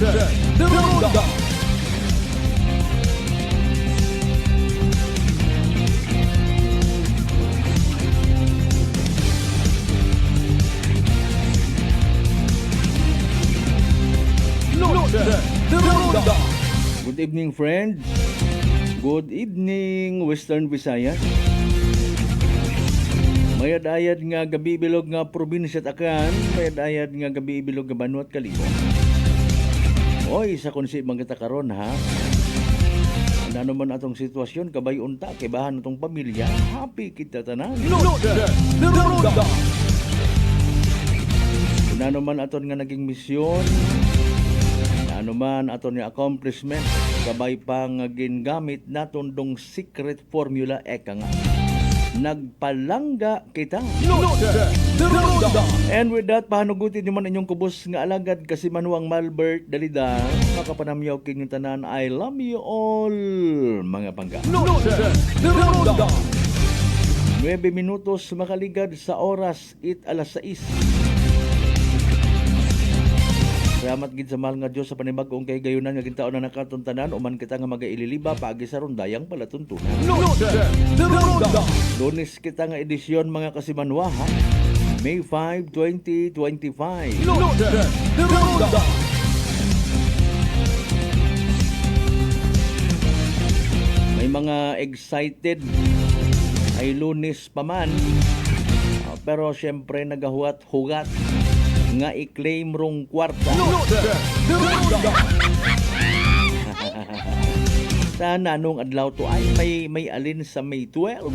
Loaded the Ronda. Loaded the Ronda. Good evening, friends. Good evening, Western Visayas. Mayad-ayad nga gabi bilog nga probinsya Takan, mayad-ayad nga gabi bilog nga Banwa at Kalibo. Oy, sa konsip man kita karon ha. Ano man atong sitwasyon, kabay unta, kibahan atong pamilya, happy kita tanan. Loaded the Ronda. Ano man aton nga naging misyon, ano man aton nga accomplishment, kabay pang gingamit naton dong secret formula eka nga. Nagpalangga kita. Loaded the Ronda. And with that, pahanugutin nyo man inyong kubos nga alagad kasi manuang Malbert Dalida, makapanamyaw kinyong tanan, I love you all, mga pangga. Loaded the Ronda. 9 minutos makaligad sa oras, alas 6. Salamat gid sa mahal nga Diyos sa panibag-ong kay gayunan nga gintaon na nakatuntanan uman kita nga magaililiba paagi sa rondayang palatuntunan. Loaded the Ronda. Lunes kita nga edisyon mga kasimanwa ha. May 5, 2025. Loaded the Ronda. May mga excited ay Lunes pa man. Pero syempre nagahuat-hugat nga i-claim rong kwarta. Loaded the Ronda. Sana nung adlaw to ay may alin sa May 12.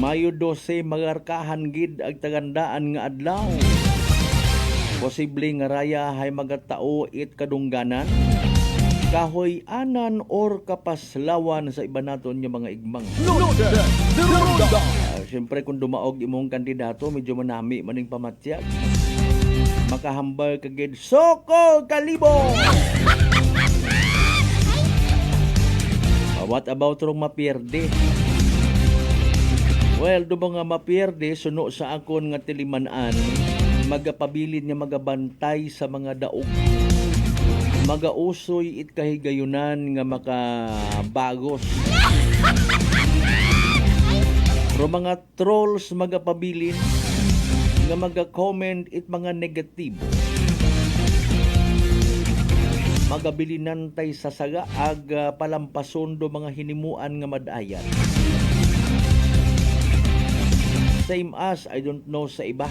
Mayo 12 magarkahan gid ag tagandaan nga adlaw. Posible nga raya hay magatao it kadungganan. Kahoy anan or kapaslawan sa iba naton nga mga igmang. Loaded the Ronda. Siyempre kung dumaog imong kandidato, medyo manami maning pamatyag. Makahambal kagid Soko Kalibo. What about rong mapierde? Well, do ba nga mapierde, suno sa akon nga tilimanan, magapabilin nga magabantay sa mga daog. Magausoy it kahigayunan nga makabagos. Pero mga trolls magapabilin nga maga-comment it mga negatibo. Magabilinan tay sa saga ag palampason do mga hinimuan nga madayan. Same as, I don't know sa iba.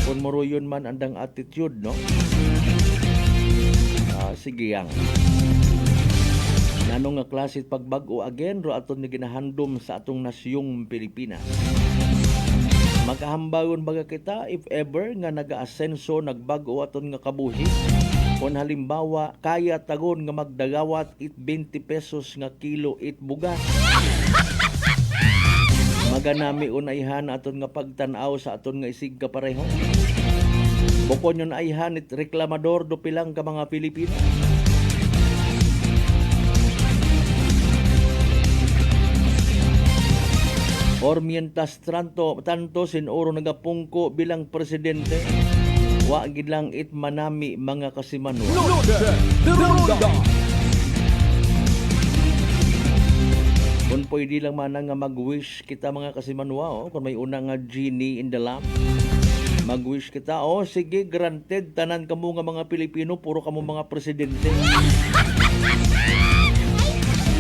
Kung moruyon man andang attitude, no? Sige yang. Nanong nga klase pagbago again ro aton ni ginahandom sa atong nasyong Pilipinas. Makahambagon baga kita if ever nga naga-asenso nagbago aton nga kabuhi. Kung halimbawa kaya tagon nga magdagawat it 20 pesos nga kilo it bugas. Maganami unayhan aton nga pagtan-aw sa aton nga isig kapareho. Bukod yun ayhan it reklamador do pilang ka mga Pilipino. Or mientras tanto sinuro nagapungko bilang presidente, wa gid lang it manami mga kasimanwa. Loaded the Ronda. Kung pwede lang man nga mag-wish kita mga kasimanwa, kung may una nga genie in the lamp, mag-wish kita, sige, granted, tanan kamo nga mga Pilipino, puro kamo mga presidente.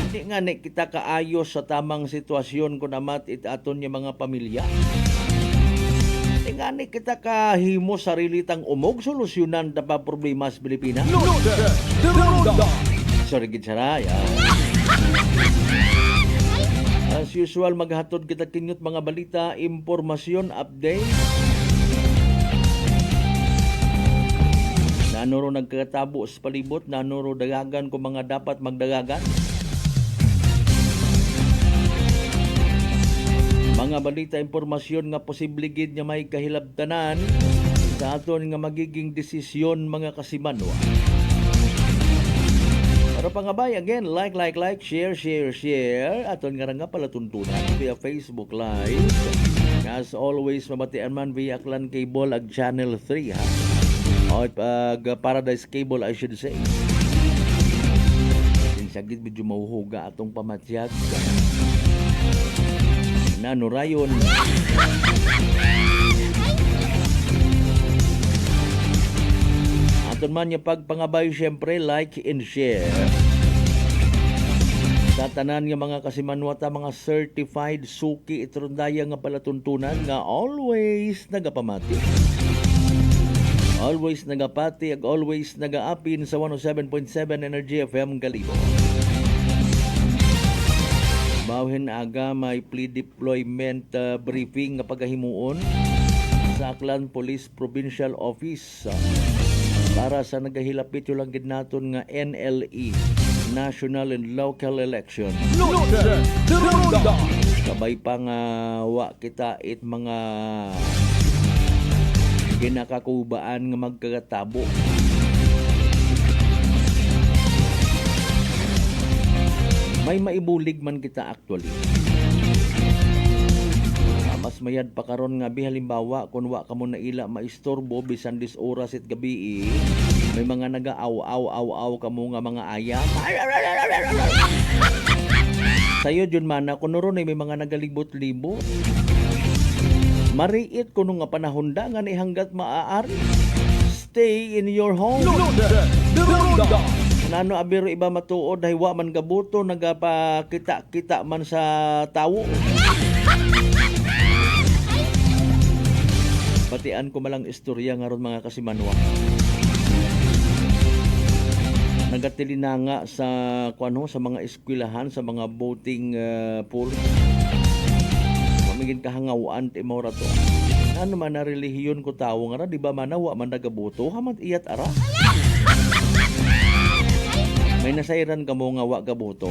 Hindi nga kita kaayos sa tamang sitwasyon kung amat itaton niya mga pamilya. Hindi nga kita kahimo sarili tang umog, solusyonan na pa problema sa Pilipinas. Loaded the Ronda. Sorry, Gitsaraya. As usual, maghatod kita kinyot mga balita, impormasyon, update. Nanuro nagkatabo sa palibot, nanuro dagagan kung mga dapat magdagagan. Mga balita, impormasyon nga posible gid nga may kahilabtanan sa aton nga magiging desisyon mga kasimanwa. Pero pangabay, again, like, share. Aton nga palatuntunan via Facebook Live. As always, mabatian man via Aklan Cable ag Channel 3 ha. O pag Paradise Cable, I should say. Sinsagit medyo mahuhuga atong pamatyag. Nano rayon. Aton man yung pagpangabay, syempre, like and share. Sa tanan nga mga kasimanwata, mga certified suki itrundaya nga palatuntunan nga always nagapamati. Always nagapati ag always nagaapin sa 107.7 Energy FM Galibo. Bawhin aga may pre-deployment briefing nga pagahimuon sa Aklan Police Provincial Office para sa nagahilapit yung lang naton nga NLE, National and Local Election. Northern Ronda. Sabay pang wa kita it mga ginakakubaan nga magkagatabo. May maibulig man kita actually. Mas mayad pa karon nga halimbawa kung wa ka mo na ila maistorbo bisan 10 oras it gabi may mga naga-aw ka mo nga mga ayam. Sayo jud man na kuno ron may mga nagalibot-libot. Mariit kuno nga panahon da nga ni hanggat maaari. Stay in your home. Northern Ronda. Nano abiro iba matuod hay wa man gabuto nagapakita-kita man sa tawo. Patian ko malang istorya nga ron mga kasimanwa. Nagatili na nga sa sa mga eskwelahan, sa mga boating pool. Mamigin kahangawaan ti mora to. Ano man na relihiyon ko tawo nga ra, di ba manawa man nagabuto, hamat iyat ara. May nasairan ka mo nga wa gabuto.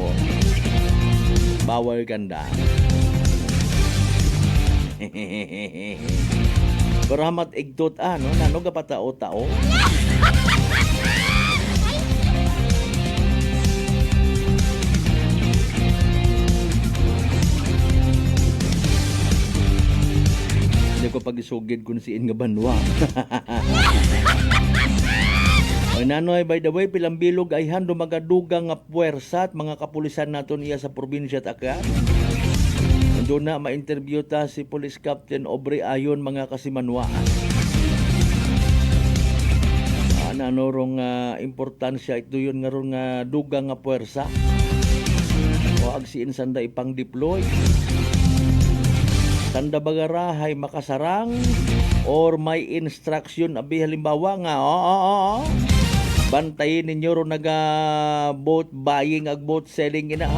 Bawal ganda. Pero hamat igtot nano gapatao-tao. Hindi ko pag-isugid kung siin nga banwa. O nanoy, by the way, pilang bilog ay hando magadugang nga puwersa at mga kapulisan naton iya sa probinsya at Aklan. Doon na ma-interview ta si Police Captain Aubrey Ayon mga kasimanwaan. Nanorong importansya ito yun nga ron nga dugang nga puwersa. O agsiin sanda ipang deploy. Sanda bagarahay makasarang or may instruction abi halimbawa nga bantayin ninyo ron naga boat buying ag boat selling ina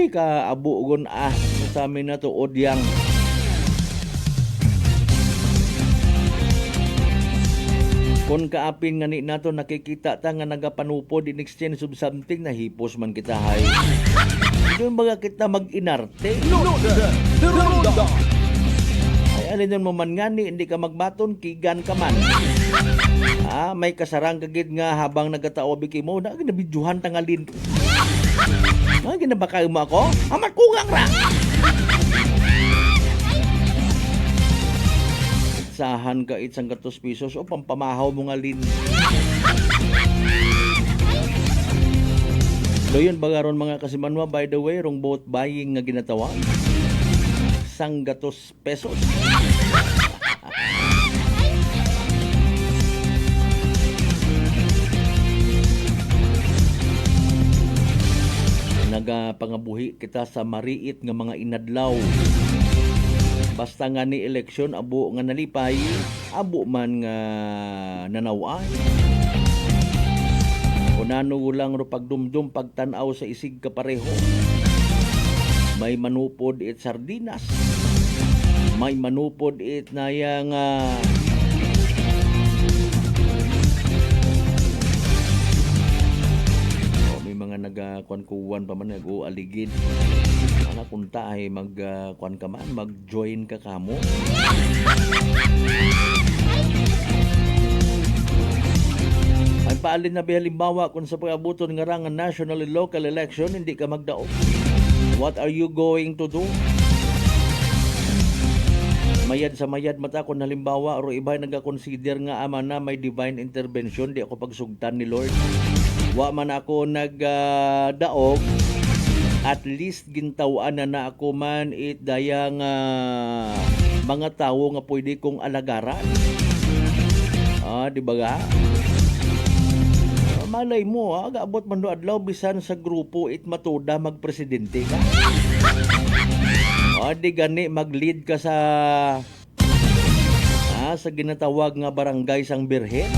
kaabugon sa amin na to odyang. Kung kaapin nga ni nato nakikita ta nga nagapanupod in exchange of something na hipos man kita hay. Doon baga kita mag-inarte. Northern Ronda. Ay alin mo man nga ni hindi ka magbaton kigan ka man. May kasarang kagid nga habang nagatao biki mo na ginabidyuhan tangalin. Ginabakay mo ako? Amat kungang ra! Sahan ka itsang 100 pesos o pampamahaw mo nga lin. Doyon bagaron mga kasimanwa, by the way, rong boat buying nga ginatawa. 100 pesos. Nagapangabuhi kita sa mariit nga mga inadlaw. Basta nga ni eleksyon abo nga nalipay, abo man nga nanaway. Kunano lang ro pagdumdum pagtanaw sa isig kapareho. May manupod it sardinas. May manupod it na yang mga nagkuan pa man nag-ualigid. Ana kunta ay magkuan ka man, mag-join ka kamo. Ay paalin na halimbawa kung sa pag-abuton nga rangan national and local election hindi ka magdaog. What are you going to do? May mayad sa mayad mata kung halimbawa o iba nagakonsider nga ama na may divine intervention, di ako pagsugtan ni Lord. Wa man ako nagdaog, at least gintawaan na ako man it dayang mga tao nga pwede kong alagaran. Di ba ga? Malay mo, gaabot man do adlaw bisan sa grupo it matuda magpresidente ka. Di gani mag-lead ka sa ginatawag nga barangay sang Birhen.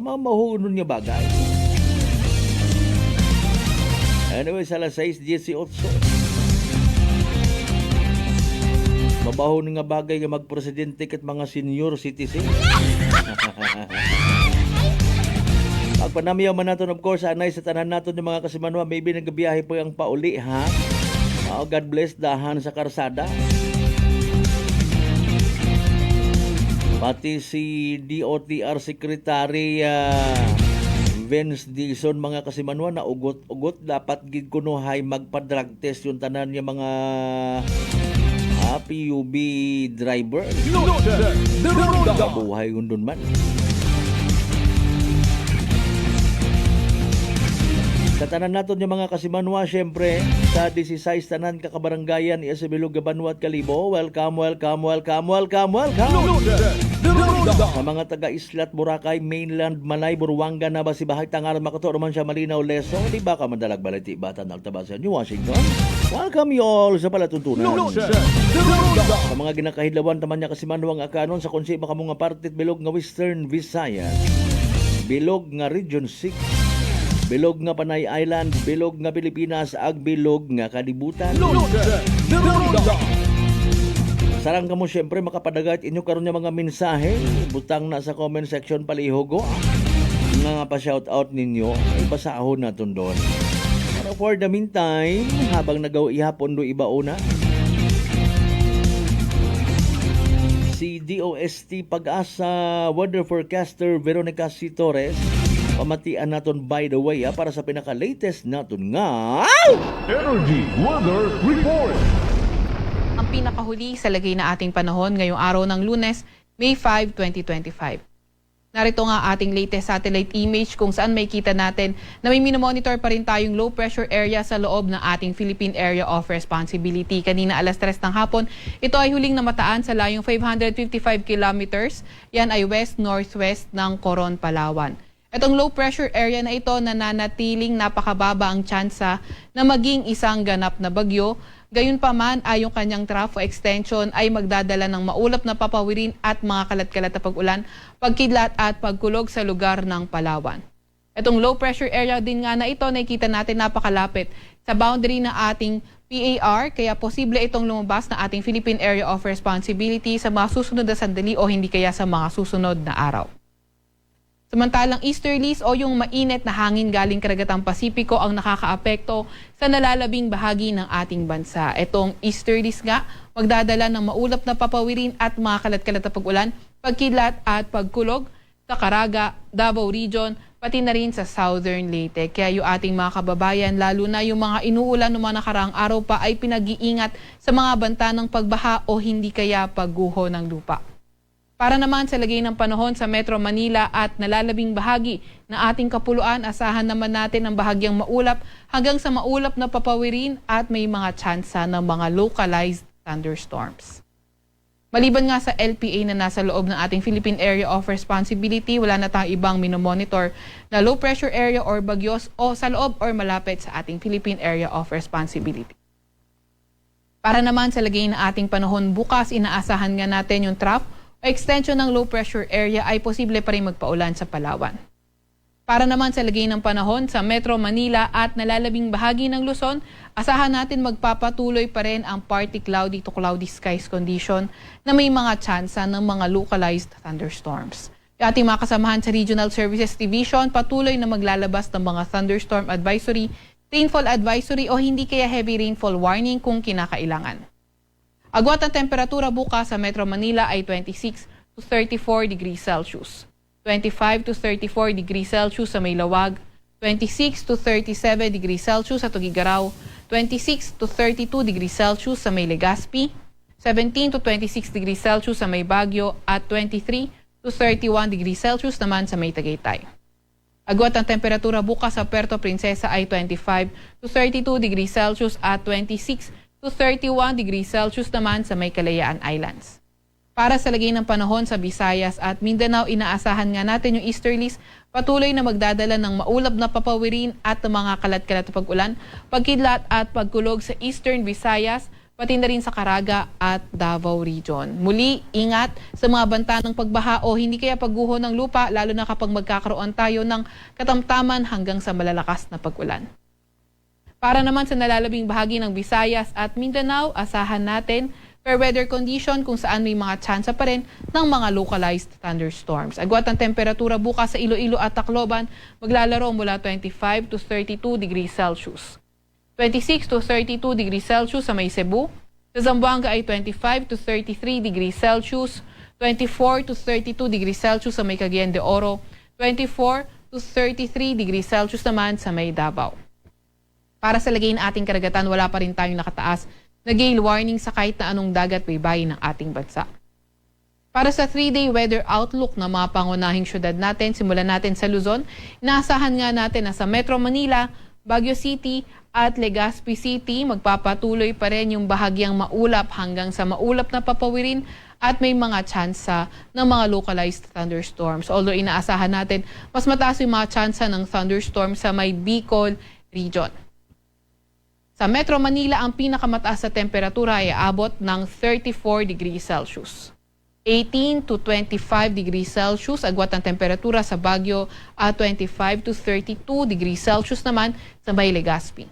Mahunon niya bagay. Anyway, sa alas 6:18. Mabaho nga bagay nga magpresidente kat mga senior citizen. Pagpanamiyaw man natin, of course, anay sa tanan natin yung mga kasimanwa, maybe nagbiyahe po yung pauli, ha? God bless, dahan sa karsada. Pati si DOTR Secretary Vince Dizon, mga kasimanwa, na ugot-ugot dapat gid kunuhay magpa-drug test yung tanan niya mga PUB driver. Buhay yun dun man. Sa tanan naton yung mga kasimanwa, syempre, sa 16 tanan kakabaranggayan sa Bilog, Banwa at Kalibo, welcome. Sa mga taga-Islat, Boracay, Mainland, Malay, Buruanga na ba si Bahay Tangaran, Makato, Roman siya, Malinaw, Leso, di ba ka madalag baliti, Batan, Altabasan, New Washington? Welcome you all sa palatuntunan. Sa mga ginakahidlawan, taman niya kasimanwang akanon, sa konsi makamong nga partit, Bilog nga Western Visayas, Bilog nga Region 6, Bilog nga Panay Island, Bilog nga Pilipinas, ag Bilog nga Kalibutan. Sarang kamo syempre makapadagat inyo karon nga mga mensahe, butang na sa comment section palihogo. Nga pa-shout out ninyo, ibasahon naton doon. Pero for the meantime, habang nagaw ihapon do iba una, si DOST Pag-asa weather forecaster Veronica C. Torres, pamatian naton by the way para sa pinaka-latest naton nga Energy Weather Report. Ang pinakahuli sa lagay na ating panahon ngayong araw ng Lunes, May 5, 2025. Narito nga ating latest satellite image kung saan may kita natin na may minomonitor pa rin tayong low pressure area sa loob ng ating Philippine Area of Responsibility. Kanina alas 3 ng hapon, ito ay huling namataan sa layong 555 kilometers. Yan ay west-northwest ng Coron, Palawan. Itong low pressure area na ito nananatiling napakababa ang tsansa na maging isang ganap na bagyo. Gayunpaman ay yung kanyang trough extension ay magdadala ng maulap na papawirin at mga kalat-kalat na pag-ulan, pagkidlat at pagkulog sa lugar ng Palawan. Itong low pressure area din nga na ito, nakikita natin napakalapit sa boundary na ating PAR, kaya posible itong lumabas na ating Philippine Area of Responsibility sa mga susunod na sandali o hindi kaya sa mga susunod na araw. Samantalang easterlies o yung mainit na hangin galing karagatang Pasipiko ang nakakaapekto sa nalalabing bahagi ng ating bansa. Itong easterlies nga magdadala ng maulap na papawirin at mga kalat-kalat na pag-ulan, pagkidlat at pagkulog sa Caraga, Davao Region, pati na rin sa Southern Leyte. Kaya yung ating mga kababayan, lalo na yung mga inuulan ng mga nakaraang araw pa ay pinag-iingat sa mga banta ng pagbaha o hindi kaya pagguho ng lupa. Para naman sa lagay ng panahon sa Metro Manila at nalalabing bahagi na ating kapuluan, asahan naman natin ang bahagyang maulap hanggang sa maulap na papawirin at may mga tsansa ng mga localized thunderstorms. Maliban nga sa LPA na nasa loob ng ating Philippine Area of Responsibility, wala na tayong ibang minomonitor na low pressure area or bagyos o sa loob or malapit sa ating Philippine Area of Responsibility. Para naman sa lagay ng ating panahon bukas, inaasahan nga natin yung trough o extension ng low pressure area ay posible pa rin magpaulan sa Palawan. Para naman sa lagay ng panahon sa Metro Manila at nalalabing bahagi ng Luzon, asahan natin magpapatuloy pa rin ang partly cloudy to cloudy skies condition na may mga tsansa ng mga localized thunderstorms. Yung ating mga kasamahan sa Regional Services Division patuloy na maglalabas ng mga thunderstorm advisory, rainfall advisory o hindi kaya heavy rainfall warning kung kinakailangan. Agwat ang temperatura bukas sa Metro Manila ay 26 to 34 degrees Celsius. 25 to 34 degrees Celsius sa Maylawag, 26 to 37 degrees Celsius sa Tugigaraw, 26 to 32 degrees Celsius sa May Legazpi, 17 to 26 degrees Celsius sa may Baguio at 23 to 31 degrees Celsius naman sa may Tagaytay. Agwat ang temperatura bukas sa Puerto Princesa ay 25 to 32 degrees Celsius at 26 to 31 degrees Celsius naman sa may Kalayaan Islands. Para sa lagay ng panahon sa Visayas at Mindanao, inaasahan nga natin yung easterlies patuloy na magdadala ng maulap na papawirin at ng mga kalat-kalat na pag-ulan, pagkidlat at pagkulog sa Eastern Visayas, pati na rin sa Caraga at Davao Region. Muli, ingat sa mga banta ng pagbaha o hindi kaya pagguho ng lupa, lalo na kapag magkakaroon tayo ng katamtaman hanggang sa malalakas na pag-ulan. Para naman sa nalalabing bahagi ng Visayas at Mindanao, asahan natin fair weather condition kung saan may mga tsansa pa rin ng mga localized thunderstorms. Agwat ang temperatura bukas sa Iloilo at Tacloban, maglalaro mula 25 to 32 degrees Celsius. 26 to 32 degrees Celsius sa may Cebu. Sa Zamboanga ay 25 to 33 degrees Celsius. 24 to 32 degrees Celsius sa may Cagayan de Oro. 24 to 33 degrees Celsius naman sa may Davao. Para sa lagay ng ating karagatan, wala pa rin tayong nakataas na gale warning sa kahit na anong dagat baybayin ng ating bansa. Para sa 3-day weather outlook ng mga pangunahing syudad natin, simulan natin sa Luzon. Inaasahan nga natin na sa Metro Manila, Baguio City at Legazpi City, magpapatuloy pa rin yung bahagyang maulap hanggang sa maulap na papawirin at may mga tsansa ng mga localized thunderstorms. Although inaasahan natin, mas mataas yung mga tsansa ng thunderstorm sa may Bicol region. Sa Metro Manila, ang pinakamataas na temperatura ay aabot ng 34 degrees Celsius. 18 to 25 degrees Celsius, agwat ang temperatura sa Baguio at 25 to 32 degrees Celsius naman sa may Legazpi.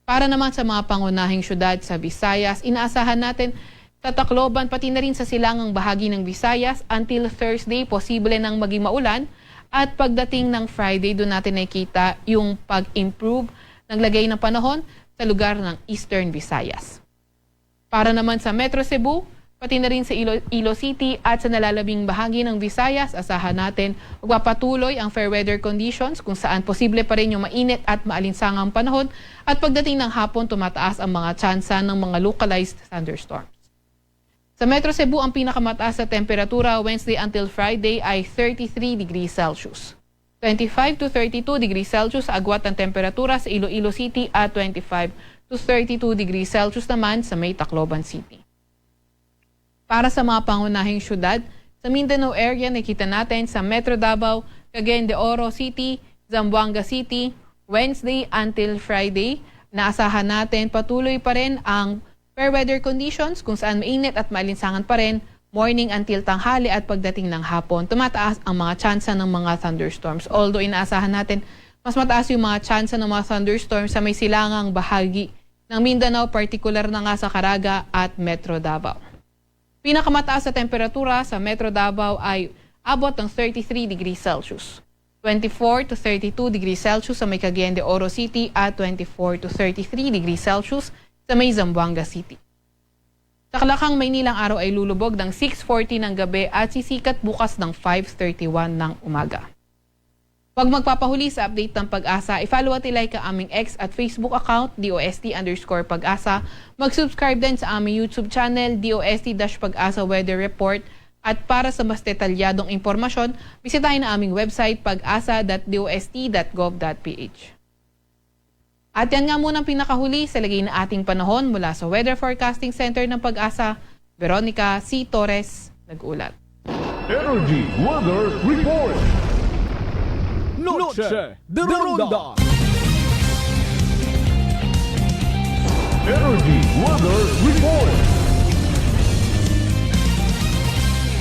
Para naman sa mga pangunahing syudad sa Visayas, inaasahan natin sa Tacloban pati na rin sa silangang bahagi ng Visayas until Thursday, posible nang maging maulan at pagdating ng Friday, doon natin nakikita yung pag-improve ng lagay ng panahon sa lugar ng Eastern Visayas. Para naman sa Metro Cebu, pati na rin sa Ilo City at sa nalalabing bahagi ng Visayas, asahan natin magpapatuloy ang fair weather conditions kung saan posible pa rin yung mainit at maalinsangang panahon at pagdating ng hapon tumataas ang mga tsansa ng mga localized thunderstorms. Sa Metro Cebu, ang pinakamataas na temperatura Wednesday until Friday ay 33 degrees Celsius. 25 to 32 degrees Celsius agwat ang temperatura sa Iloilo City at 25 to 32 degrees Celsius naman sa may Tacloban City. Para sa mga pangunahing syudad, sa Mindanao area nakita natin sa Metro Davao, Cagayan de Oro City, Zamboanga City, Wednesday until Friday, naasahan natin patuloy pa rin ang fair weather conditions kung saan mainit at maalinsangan pa rin morning until tanghali at pagdating ng hapon, tumataas ang mga tsansa ng mga thunderstorms. Although inaasahan natin, mas mataas yung mga tsansa ng mga thunderstorms sa may silangang bahagi ng Mindanao, partikular na nga sa Caraga at Metro Davao. Pinakamataas sa temperatura sa Metro Davao ay abot ng 33 degrees Celsius. 24 to 32 degrees Celsius sa may Cagayan de Oro City at 24 to 33 degrees Celsius sa may Zamboanga City. Sa Kalakang, Maynilang araw ay lulubog ng 6:40 ng gabi at sisikat bukas ng 5:31 ng umaga. Huwag magpapahuli sa update ng Pag-asa, i-follow at i-like ang aming X at Facebook account, DOST_Pag-asa. Mag-subscribe din sa aming YouTube channel, DOST-Pag-asa Weather Report. At para sa mas detalyadong impormasyon, bisitahin ang aming website pag-asa.dost.gov.ph. At yan nga muna ang pinakahuli sa lagay na ating panahon mula sa Weather Forecasting Center ng Pag-asa. Veronica C. Torres, nag-ulat. Energy Weather Report. Noche de Ronda. Energy Weather Report.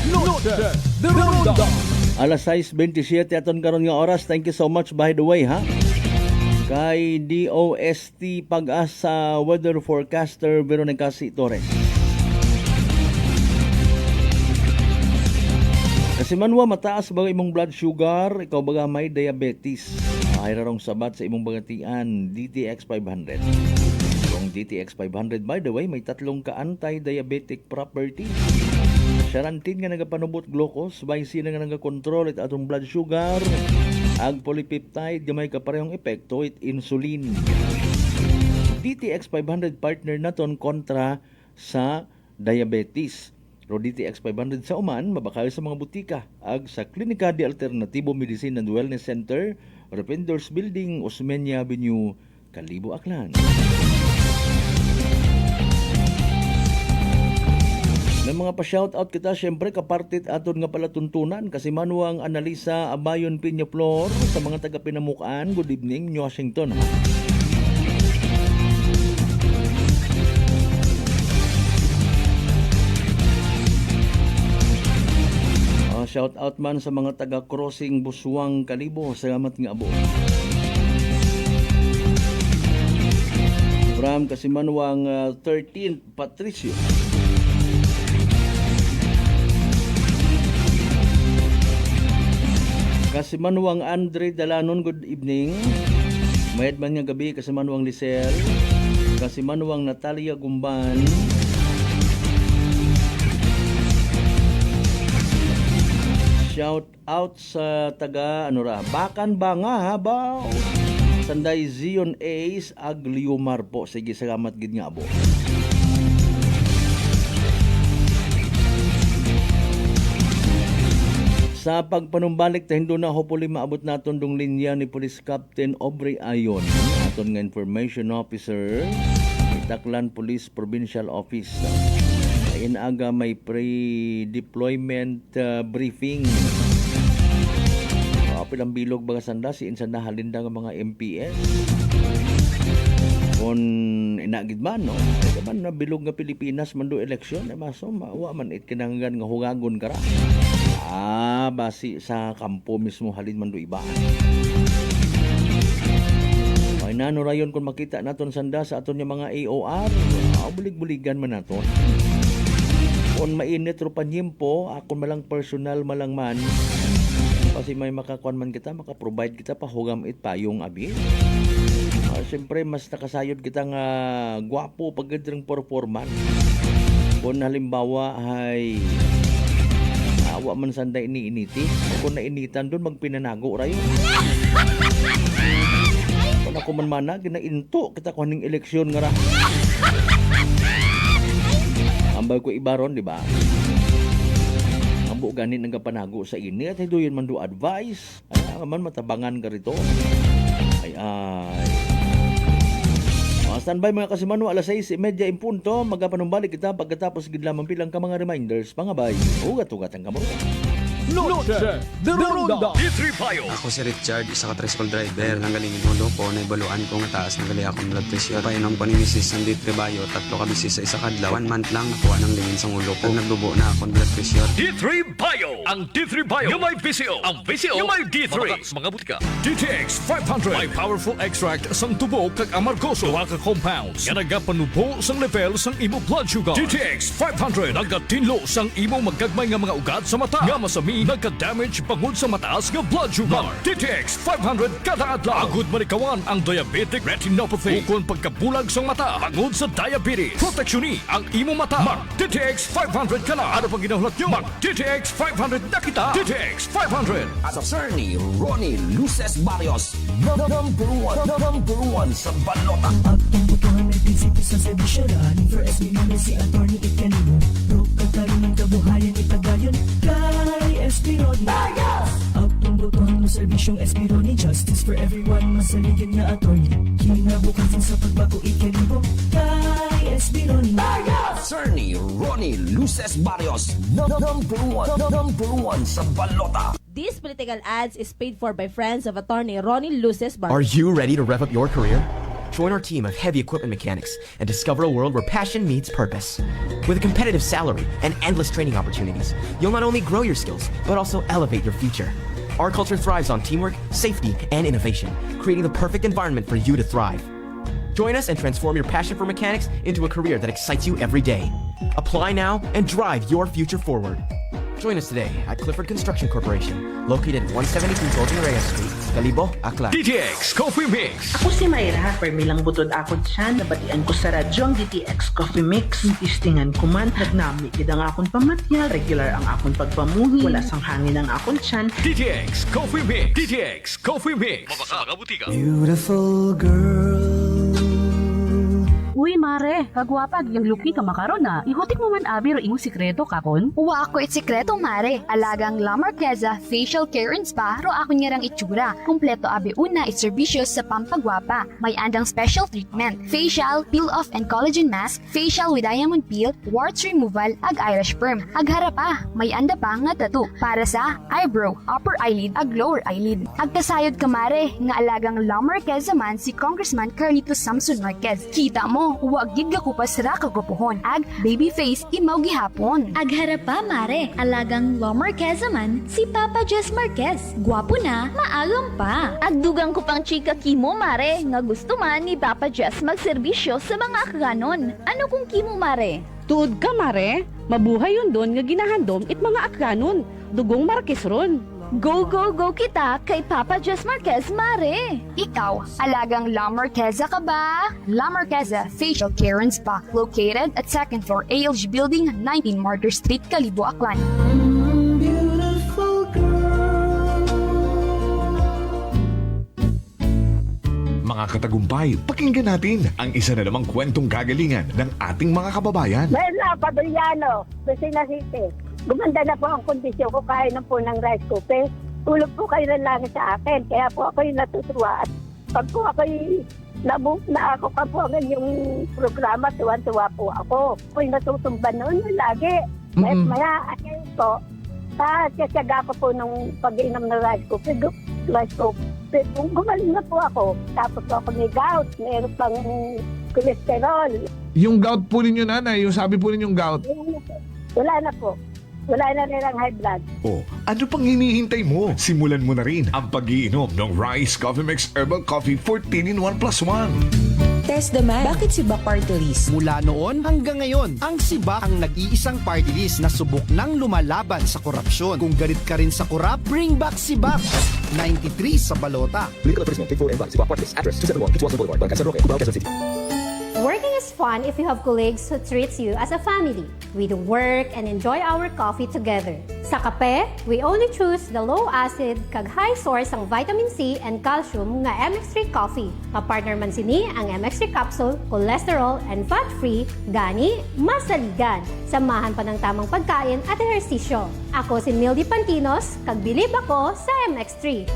Noche de Ronda. Alas 6:27 aton karon nga oras. Thank you so much by the way ha. Kay DOST Pag-asa Weather Forecaster Veronica C. Torres. Kasi manwa mataas ba imong blood sugar, ikaw baga may diabetes. Ay rarong sabat sa imong bagatian DTX 500. Kung DTX 500 by the way may tatlong ka anti-diabetic property. Sarantin nga nagapanubot glucose, by sina nga nagakontrol it atong blood sugar. Ag polypeptide gamay ka parehong epekto it insulin. DTX 500 partner naton kontra sa diabetes. Ro DTX 500 sa uman, mabakayo sa mga butika. Ag sa Klinika de Alternatibo Medicine and Wellness Center, Rependors Building, Osmeña Avenue, Kalibo, Aklan. Ng mga pa-shoutout kita, syempre kapartit aton nga palatuntunan kasi manuang analisa Abayon Piña Flor sa mga taga-Pinamukaan. Good evening, New Washington. Shout out man sa mga taga-crossing Buswang, Kalibo. Salamat nga abo. From Kasimanwang 13, Patricio. Kasimanwang Andre Dalanon, good evening. Mayad man nga gabi, Kasimanwang Lisel. Kasimanwang Natalia Gumban. Shout out sa taga Bakan Banga habaw. Sanday Zion Ace Agliomar po. Sige, salamat gid nga abo. Sa pagpanumbalik tahindo na hopefully maabot naton dong linya ni Police Captain Aubrey Ayon, aton nga information officer Itaklan Police Provincial Office. Inaga may pre-deployment briefing. Pilang bilog baga sanda si insan na halinda ng mga MPS. Kung inagid man, no? Kaya man na bilog nga Pilipinas man do eleksyon, maso maawa man kinanggan nga hugagon kara. Basi sa kampo mismo halin man do ibaan. Ay nano rayon kung makita naton sanda sa aton yung mga AOR, bulig-buligan man naton. Kung mainit ro panyimpo, ako malang personal malang man, kasi may makakuan man kita, makaprovide kita pa hugam it pa yung abi. Siyempre, mas nakasayod kita nga gwapo pagkadring performance. Kung halimbawa ay awa man sanda iniiniti, kung nainitan doon, magpinanago rayo. Kung ako man mana, ginainto kita kuhaning eleksyon nga ra. Ambay ko ibaron, di ba? Ambo ganin ang kapanago sa ini at hindi yun man do advice. Ay, man matabangan ka rito. Ay. Standby mga kasimano, alas 6:30 in punto. Magapanumbalik kita pagkatapos gid lamang pilang ka mga reminders. Pangabay, ugat-ugat ang kamuro. Noche de Ronda. D3 Payo. Ako si Richard, isa ka tricycle driver. Nanggalingin hulo ko, naibaluan ko nga taas ng gali akong blood pressure. Painom ko ni Mrs. ng D3 Bayo, 3 ka bisis sa isa kadlaw. 1 month lang nakuha ng lingin sa ulo ko. Nagdubo na akong blood pressure. D3 Bio. Ang D3 Bio. Yung may VCO. Ang VCO. Yung may D3. Mabaka sa mga butika. DTX 500. May powerful extract sang tubo kag amargoso. Duha ka compounds. Nga nagapanubo sang level sang imo blood sugar. DTX 500. Nagatinlo sang imo magagmay nga mga ugat sa mata. Nga masami nagka-damage pangod sa mataas nga blood sugar. DTX 500 kada adlaw. Agud manikawan ang diabetic retinopathy. Ukon pagkabulag sang mata pangod sa diabetes. Proteksyon ni ang imo mata. Mag DTX 500 ka na. Ano pang ginahulat nyo? Mag DTX 500 na kita. DTX 500. As attorney Ronnie Luces Barrios, number one sa balota. At tumbutuhan may prinsipyo sa servisyo. Running for SB namin si Atty. Ikalino. Pro kagkaroon ng kabuhayan itagayon kay SB Ronnie. At tumbutuhan mo serbisyong SB Ronnie. Justice for everyone, masaligyan niya attorney. Kinabukasan sa pagbago ikalibo kay SB Ronnie. Attorney Ronnie Luces Barrios, number one sa balota. This political ads is paid for by friends of attorney Ronnie Luces Are Barrios. you ready to rev up your career? Join our team of heavy equipment mechanics and discover a world where passion meets purpose. With a competitive salary and endless training opportunities, you'll not only grow your skills, but also elevate your future. Our culture thrives on teamwork, safety, and innovation, creating the perfect environment for you to thrive. Join us and transform your passion for mechanics into a career that excites you every day. Apply now and drive your future forward. Join us today at Clifford Construction Corporation, located at 172 Golden Reyes Street, Kalibo, Aklan. DTX Coffee Mix. Ako si Mayra, permilang butod akon siya, nabatian ko sa radyo ang DTX Coffee Mix. Tistingan ko man, nagnami kidang akon pamatya, regular ang akon pagpamuhi, wala sang hangin ang akon tiyan. DTX Coffee Mix. DTX Coffee Mix. Mabaka mga butika. Beautiful girl. Uy, mare, kagwapag, yung luki ka makaron na. Ihutik mo man abi ro imong sikreto kakon. Uwa ako sikreto, mare. Alagang La Marqueza Facial Care and Spa ro ako niyarang itsura. Kumpleto abi una iserbisyo sa pampagwapa. May andang special treatment, facial, peel-off and collagen mask, facial with diamond peel, warts removal, ag Irish perm. Ag harapa, may anda pa nga tattoo para sa eyebrow, upper eyelid, ag lower eyelid. Ag kasayod ka, mare, nga alagang La Marqueza man si Congressman Carlito Samson Marquez. Kita mo, huwag gid gakupas ra kagupuhon. Ag baby face imaw gihapon. Ag harapa, mare, alagang La Marqueza man si Papa Jess Marquez. Gwapo na, maagam pa. Agdugang ko pang chika kimo, mare, nga gusto man ni Papa Jess magserbisyo sa mga akganon. Ano kung kimo, mare? Tuod ka, mare. Mabuhay yun doon nga ginahandom it mga akganon. Dugong Marquez ron. Go, go, go kita kay Papa Jess Marquez, mare! Ikaw, alagang La Marqueza ka ba? La Marqueza Facial Care and Spa, located at 2nd floor ALG Building, 19 Martyr Street, Kalibo, Aklan. Mga katagumpay, pakinggan natin ang isa na namang kwentong kagalingan ng ating mga kababayan. Mela Padriano, Lucena City. Gumanda na po ang kondisyon ko kahit na po ng rice cooker. Tulog po kayo ng langit sa akin. Kaya po ako'y natutuwa. At pag po ako'y na ako ka po ang yung programa, tuwan-tuwa po ako. Ako'y natutumba noon lagi. Maya, ayun po. Kasyaga ko po nung pag-inom ng rice cooker. Kung gumaling na po ako, tapos po ako may gout, meron pang cholesterol. Yung gout po ninyo, nanay, yung sabi po ninyong gout. Wala na po. Wala na rin ang high blood. Oh, ano pang hinihintay mo? Simulan mo na rin ang pag-iinom ng Rice Coffee Mix Herbal Coffee 14 in 1 plus 1. Test the man. Bakit Sibak Party List? Mula noon hanggang ngayon, ang Sibak ang nag-iisang party list na subok ng lumalaban sa korupsyon. Kung galit ka rin sa korap, bring back Sibak. 93 sa balota. Legal advertisement, take for and Sibak Party List. Address 271 Pitwasan Boulevard, Bangkasan Roque, Cubao, Quezon City. Working is fun if you have colleagues who treats you as a family. We do work and enjoy our coffee together. Sa kape, we only choose the low-acid kag high source ang vitamin C and calcium nga MX3 coffee. Kapartner man sini ang MX3 capsule, cholesterol and fat-free, gani, masaligan. Samahan pa ng tamang pagkain at ehersisyo. Ako si Mildy Pantinos, kag bilib ako sa MX3.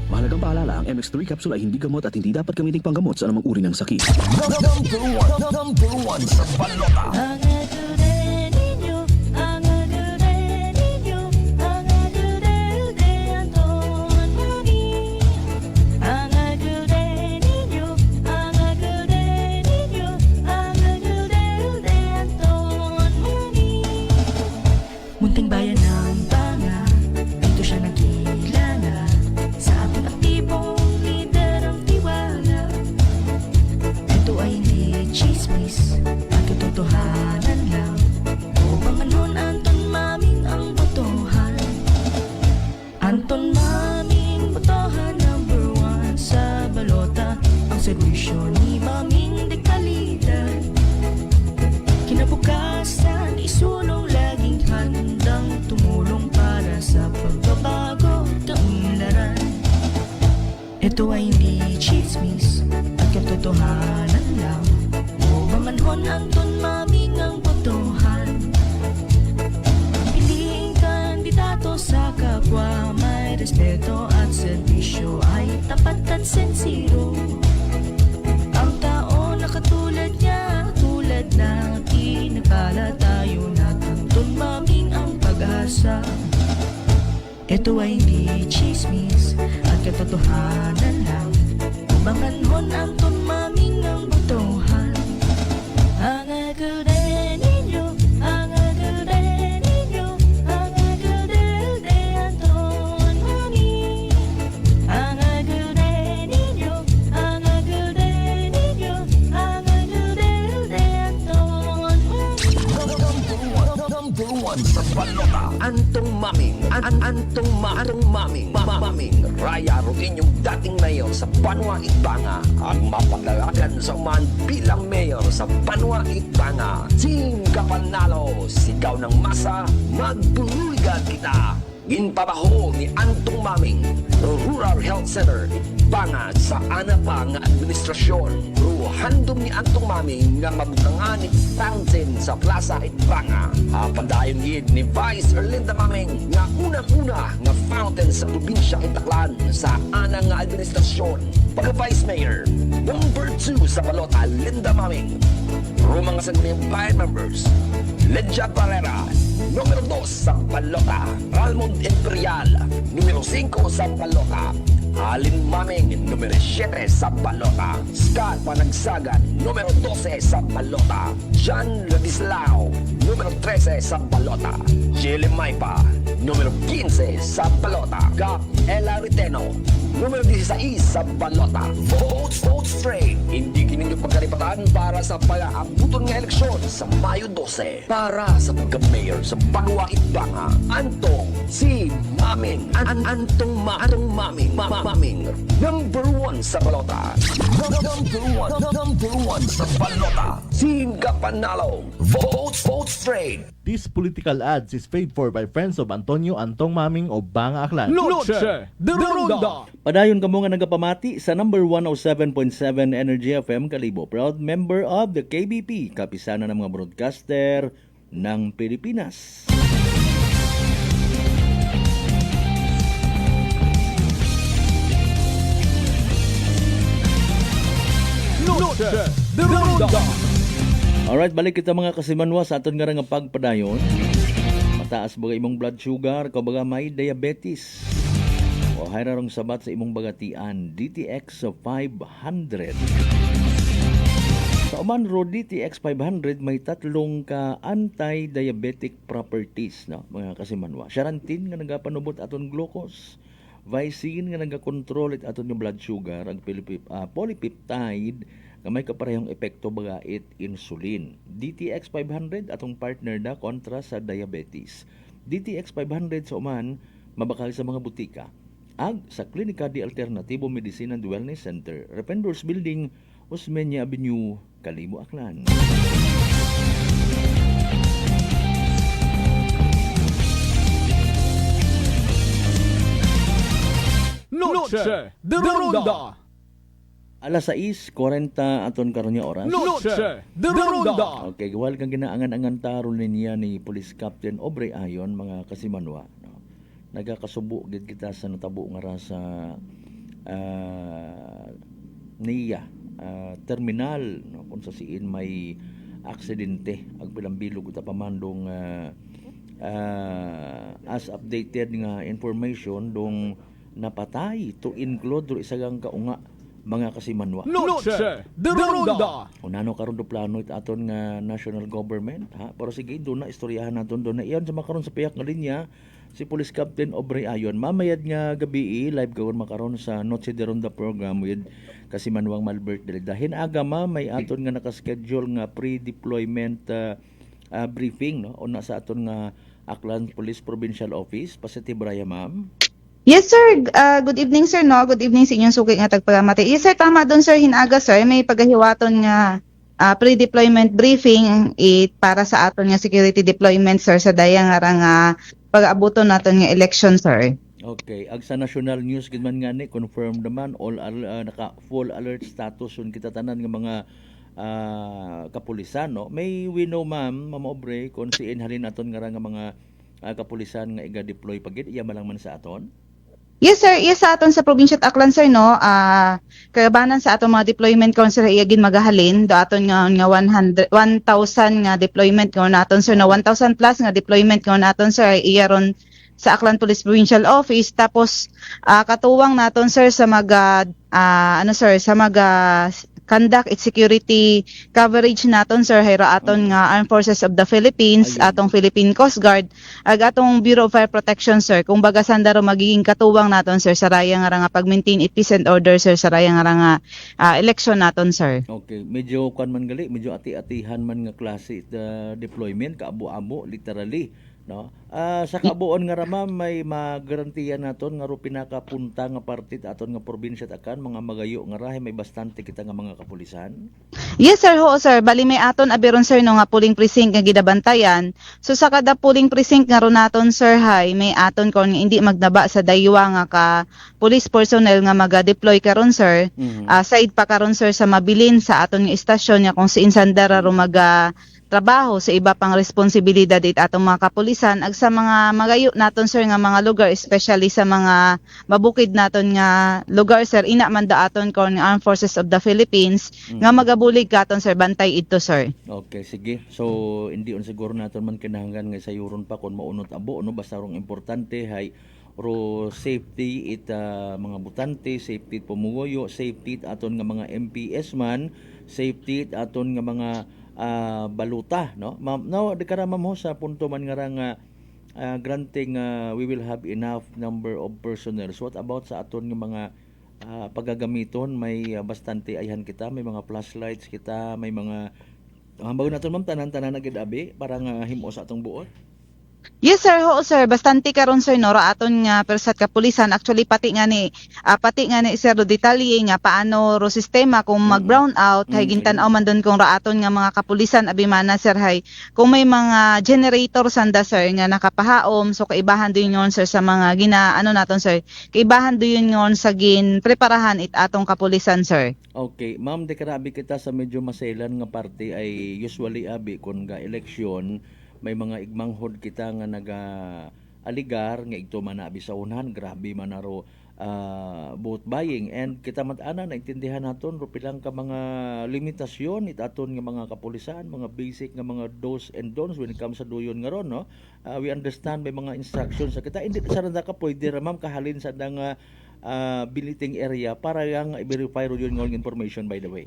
Mahalagang paalala, ang MX3 capsule ay hindi gamot at hindi dapat gamiting panggamot sa anumang uri ng sakit. Number one sa balota. Munting bayan ng Banga, dito siya nagkilala. Sa ating aktibong lider ang tiwala. Ito ay hindi chismis at katotohanan lang. O Banganon, Anton Maming ang botohan. Anton Maming botohan number 1 sa balota. Ang servisyo ni Maming de kalidad. Kinabukasan isulong laging handang tumulong para sa pagbabago kaunlaran. Ito ay hindi chismis at katotohanan lang. O Banganon, Anton Maming ang botohan. Piliing kandidato sa kapwa, may respeto at serbisyo, ay tapat at sensiro. Ang tao na katulad niya, tulad na tinagpala tayo na Anton Maming ang pag-asa. Ito ay hindi chismis at katotohanan lang. Banganon, Anton Maming ang botohan. Ang aguden ninyo, ang aguden ninyo, ang aguden de Anton Maming. Ang aguden ninyo, ang aguden ninyo, ang aguden de Anton Maming. Number one sa balota. Antong Maming. Antong Maming. Maming. Raya ro inyong dating mayor sa Banwa Itbanga. Ang mapaglalakan sa uman bilang mayor sa Banwa Itbanga. Team Kapanalo, sigaw ng masa, magbuligan kita. ginpabaho ni Antong Maming Rural Health Center bangad sa anapa nga administrasyon. Handom ni Antong Maming nga mabutangan ni fountain sa Plaza Itbanga. Padayon gid ni Vice Erlinda Maming nga unang-una nga fountain sa probinsya Itaklan sa anang nga administrasyon. Pagka-Vice Mayor, number 2 sa balota, Linda Maming. Mga sangguniang bayan members, Ledja Barrera, numero 2 sa balota, Almond Imperial, numero 5 sa balota, Alin Maming, numero 7 sa balota, Scott Panagsagan, numero 12 sa balota, John Ladislao, numero 13 sa balota, Jilly Maipa, numero 15 sa balota, Gap Ella Riteno, numero 16 sa balota. Vote straight. Hindi kininyo pagkaripatan para sa pag-aabuton ng eleksyon sa Mayo 12. Para sa pagka-mayor sa Banwa Itbanga, Antong si Maming. Antong Maming. Maming. Number 1 sa balota. Number 1 sa balota. Singa Panalo. Vote straight. This political ads is paid for by friends of Antonio Antong Maming o Banga Aklan. Noche de Ronda. Padayon kamo nga nagapamati sa number 107.7 Energy FM Kalibo. Proud member of the KBP, kapisanan ng mga broadcaster ng Pilipinas. Noche de Ronda. Alright, balik kita mga kasimanwa sa aton nga nga pagpadayon. Mataas baga imong blood sugar, kabaga may diabetes. O hayrarong sabat sa imong bagatian, DTX 500. Sa Oman Road DTX 500 may tatlong ka anti-diabetic properties, no, mga kasimanwa. Charantin nga nagapanubot aton glucose, Vicin nga nagakontrol it aton yung blood sugar, ang polypeptide nga may kaparehong epekto baga it insulin. DTX 500 atong partner na kontra sa diabetes. DTX 500 sa Oman mabakal sa mga butika. Ag sa Klinika di Alternatibo Medicine and Wellness Center, Rependors Building, Osmeña Avenue, Kalibo, Aklan. Noche de Ronda. Alas 6:40 aton karon nga oras. Noche de Ronda. Okay, gawal kang ginaangan-angan taron niya ni Police Captain Obrey Ayon, mga kasimanwa. No? Nagakasubo gid kita sa natabo nga ra sa NIA terminal, no? Kung sa siin may aksidente ag pilambilog uta pamandong as updated nga information dong napatay to include isagang kaunga mga kasimanwa. Noche de Ronda. Unano karon do plano it aton nga national government, ha? Pero sige, doon na istoryahan naton doon na iyan sa makaron sa piyak nga linya si Police Captain Obrey Ayon. Mamayad nga gabi live gawon makaron sa Noche de Ronda program with kasimanwang Malbert Delidahin. Aga may aton nga nakaschedule nga pre-deployment briefing, no? Una sa aton nga Aklan Police Provincial Office. Pasitibraya, ma'am. Yes, sir. Good evening, sir. No? Good evening sa inyong suki nga tagpagamati. Yes, sir. Tama doon, sir. Hinaga, sir. May paghahiwaton nga pre-deployment briefing para sa aton nga security deployment, sir, sa dayang nga pag-abuton naton nga election, sir. Okay. Ag sa national news, gidman nga ni, confirm naman, all naka full alert status yun kita tanan nga mga kapulisan, no? May we know, ma'am, Ma'am Obrey, kung siin halin aton nga mga kapulisan nga iga-deploy pagid, iya malang man sa aton? Yes, sir. Yes, sa aton sa probinsya Aklan, sir, no. Kagabanan sa aton mga deployment ko, sir, iyagin magahalin do aton nga 1,000 nga deployment ko naton, sir, no. 1,000 plus nga deployment ko naton, sir, iyaron sa Aklan Police Provincial Office. Tapos katuwang naton, sir, sa conduct its security coverage naton, sir, hayra aton nga Armed Forces of the Philippines, atong Philippine Coast Guard, ag atong Bureau of Fire Protection, sir, kung baga sandaro magiging katuwang naton, sir, sa raya nga pag-maintain it peace and order, sir, sa raya nga election naton, sir. Okay, medyo medyo ati-atihan man nga klase deployment, kaabo-abo literally no. Sa kabuon nga ra ma'am may magarantiya naton nga ro pinakapunta nga parte aton nga probinsya akan mga magayo nga rahay may bastante kita nga mga kapulisan. Yes sir, ho sir. Bali may aton abiron sir no nga puling precinct nga gidabantayan. So sa kada puling precinct nga ron naton sir hay may aton kon nga hindi magnaba sa daywa nga ka police personnel nga maga-deploy karon sir. Side pa karon sir sa mabilin sa aton nga istasyon nga kung siin sandara ro maga trabaho sa iba pang responsibilidad it atong mga kapulisan ag sa mga magayo naton sir nga mga lugar, especially sa mga mabukid naton nga lugar sir, ina man daaton kon nga Armed Forces of the Philippines nga magabulig katon sir, bantay ito sir. Okay, sige. So hindi on siguro naton man kinahanglan nga sayuron pa kon maunot abo no, basta rong importante hay ro safety it mga butante, safety it pumugoyo, safety it aton nga mga MPS man, safety it aton nga mga baluta, no? Now, di ka ma'am ho sa punto man nga granting we will have enough number of personnel. So what about sa aton nga mga paggagamiton, may bastante ayhan kita, may mga flashlights kita, may mga bago naton ma'am tanan-tanan na gid abi para nga himo sa atong buot. Yes sir, ho sir, bastante karon sir no ra aton nga persat kapulisan, actually pati nga ni sir do detalye nga paano ro sistema kung mag brown out hay gintan-aw man don kung ra aton nga mga kapulisan abimana sir hay kung may mga generator sanda sir nga nakapahaom, so kaibahan din yon sir sa mga naton sir, kaibahan din yon sa gin preparahan it atong kapulisan sir. Okay, ma'am, dekarabi kita sa medyo maselan nga parte ay usually abi kun ga eleksyon may mga igmanghod kita nga aligar nga ito man na abisaunan, grabe man na ro vote buying, and kita matana naintindihan naton ro pilang ka mga limitasyon it aton nga mga kapulisan, mga basic nga mga do's and don'ts when it comes sa duyon nga ron, no. We understand may mga instructions sa kita, hindi sa randa ka pwede ra ma'am kahalin sa dang billeting area para yang i-verify ro yun ng information, by the way.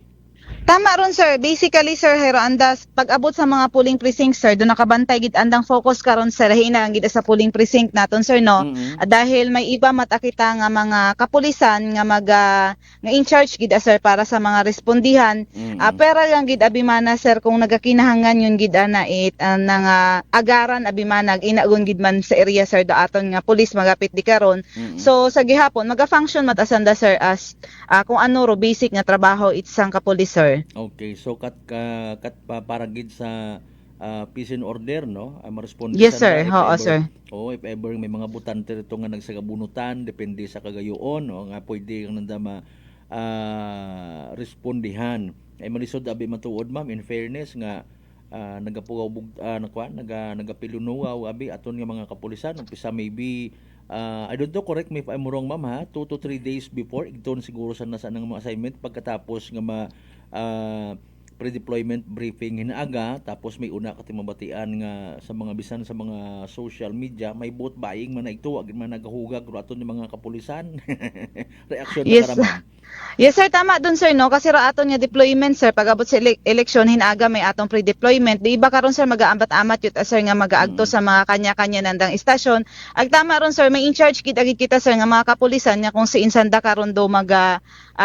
Tama ron sir, basically sir hero andas pag-abot sa mga polling precinct sir, do nakabantay gid andang focus karon sir hina gid sa polling precinct naton sir no. Dahil may iba matakita nga mga kapulisan nga nga in charge gid sir para sa mga respondihan. Pero lang gid abimana sir kung nagakinahangan yun gid ana nga agaran abimana inagon gid man sa area sir do aton nga police magapit di karon. So sa gihapon maga-function matasanda sir as kung ano ro basic nga trabaho isang kapulis sir. Okay, so para gid sa peace and order, no? Maresponde yes sir, oo sir. Oh, if ever may mga butante rito nga nagsagabunutan depende sa kagayoon, no, nga pwede kang nandama respondihan. Ay malisod abi matuod ma'am, in fairness nga nagapugaw nagapilunuaw abi aton nga mga kapulisan umpisa maybe I don't know, correct me if I'm wrong ma'am ha, 2 to 3 days before igton siguro sa nasa ng mga assignment pagkatapos nga pre-deployment briefing hinaaga, tapos may una kati mabatian nga sa mga bisan sa mga social media may vote buying man na ito agad man nagahugag ro aton ng mga kapulisan. Reaksyon yes, na karamang. Yes sir, tama dun sir no, kasi ra aton nga deployment sir pag-abot sa eleksyon hinaaga may atong pre-deployment. Di iba karon sir mag-aambat-amat yut sir nga mag-aagto sa mga kanya-kanya nandang istasyon. Ag tama ron sir, may in charge kita sir nga mga kapulisan nga kung si insanda karon do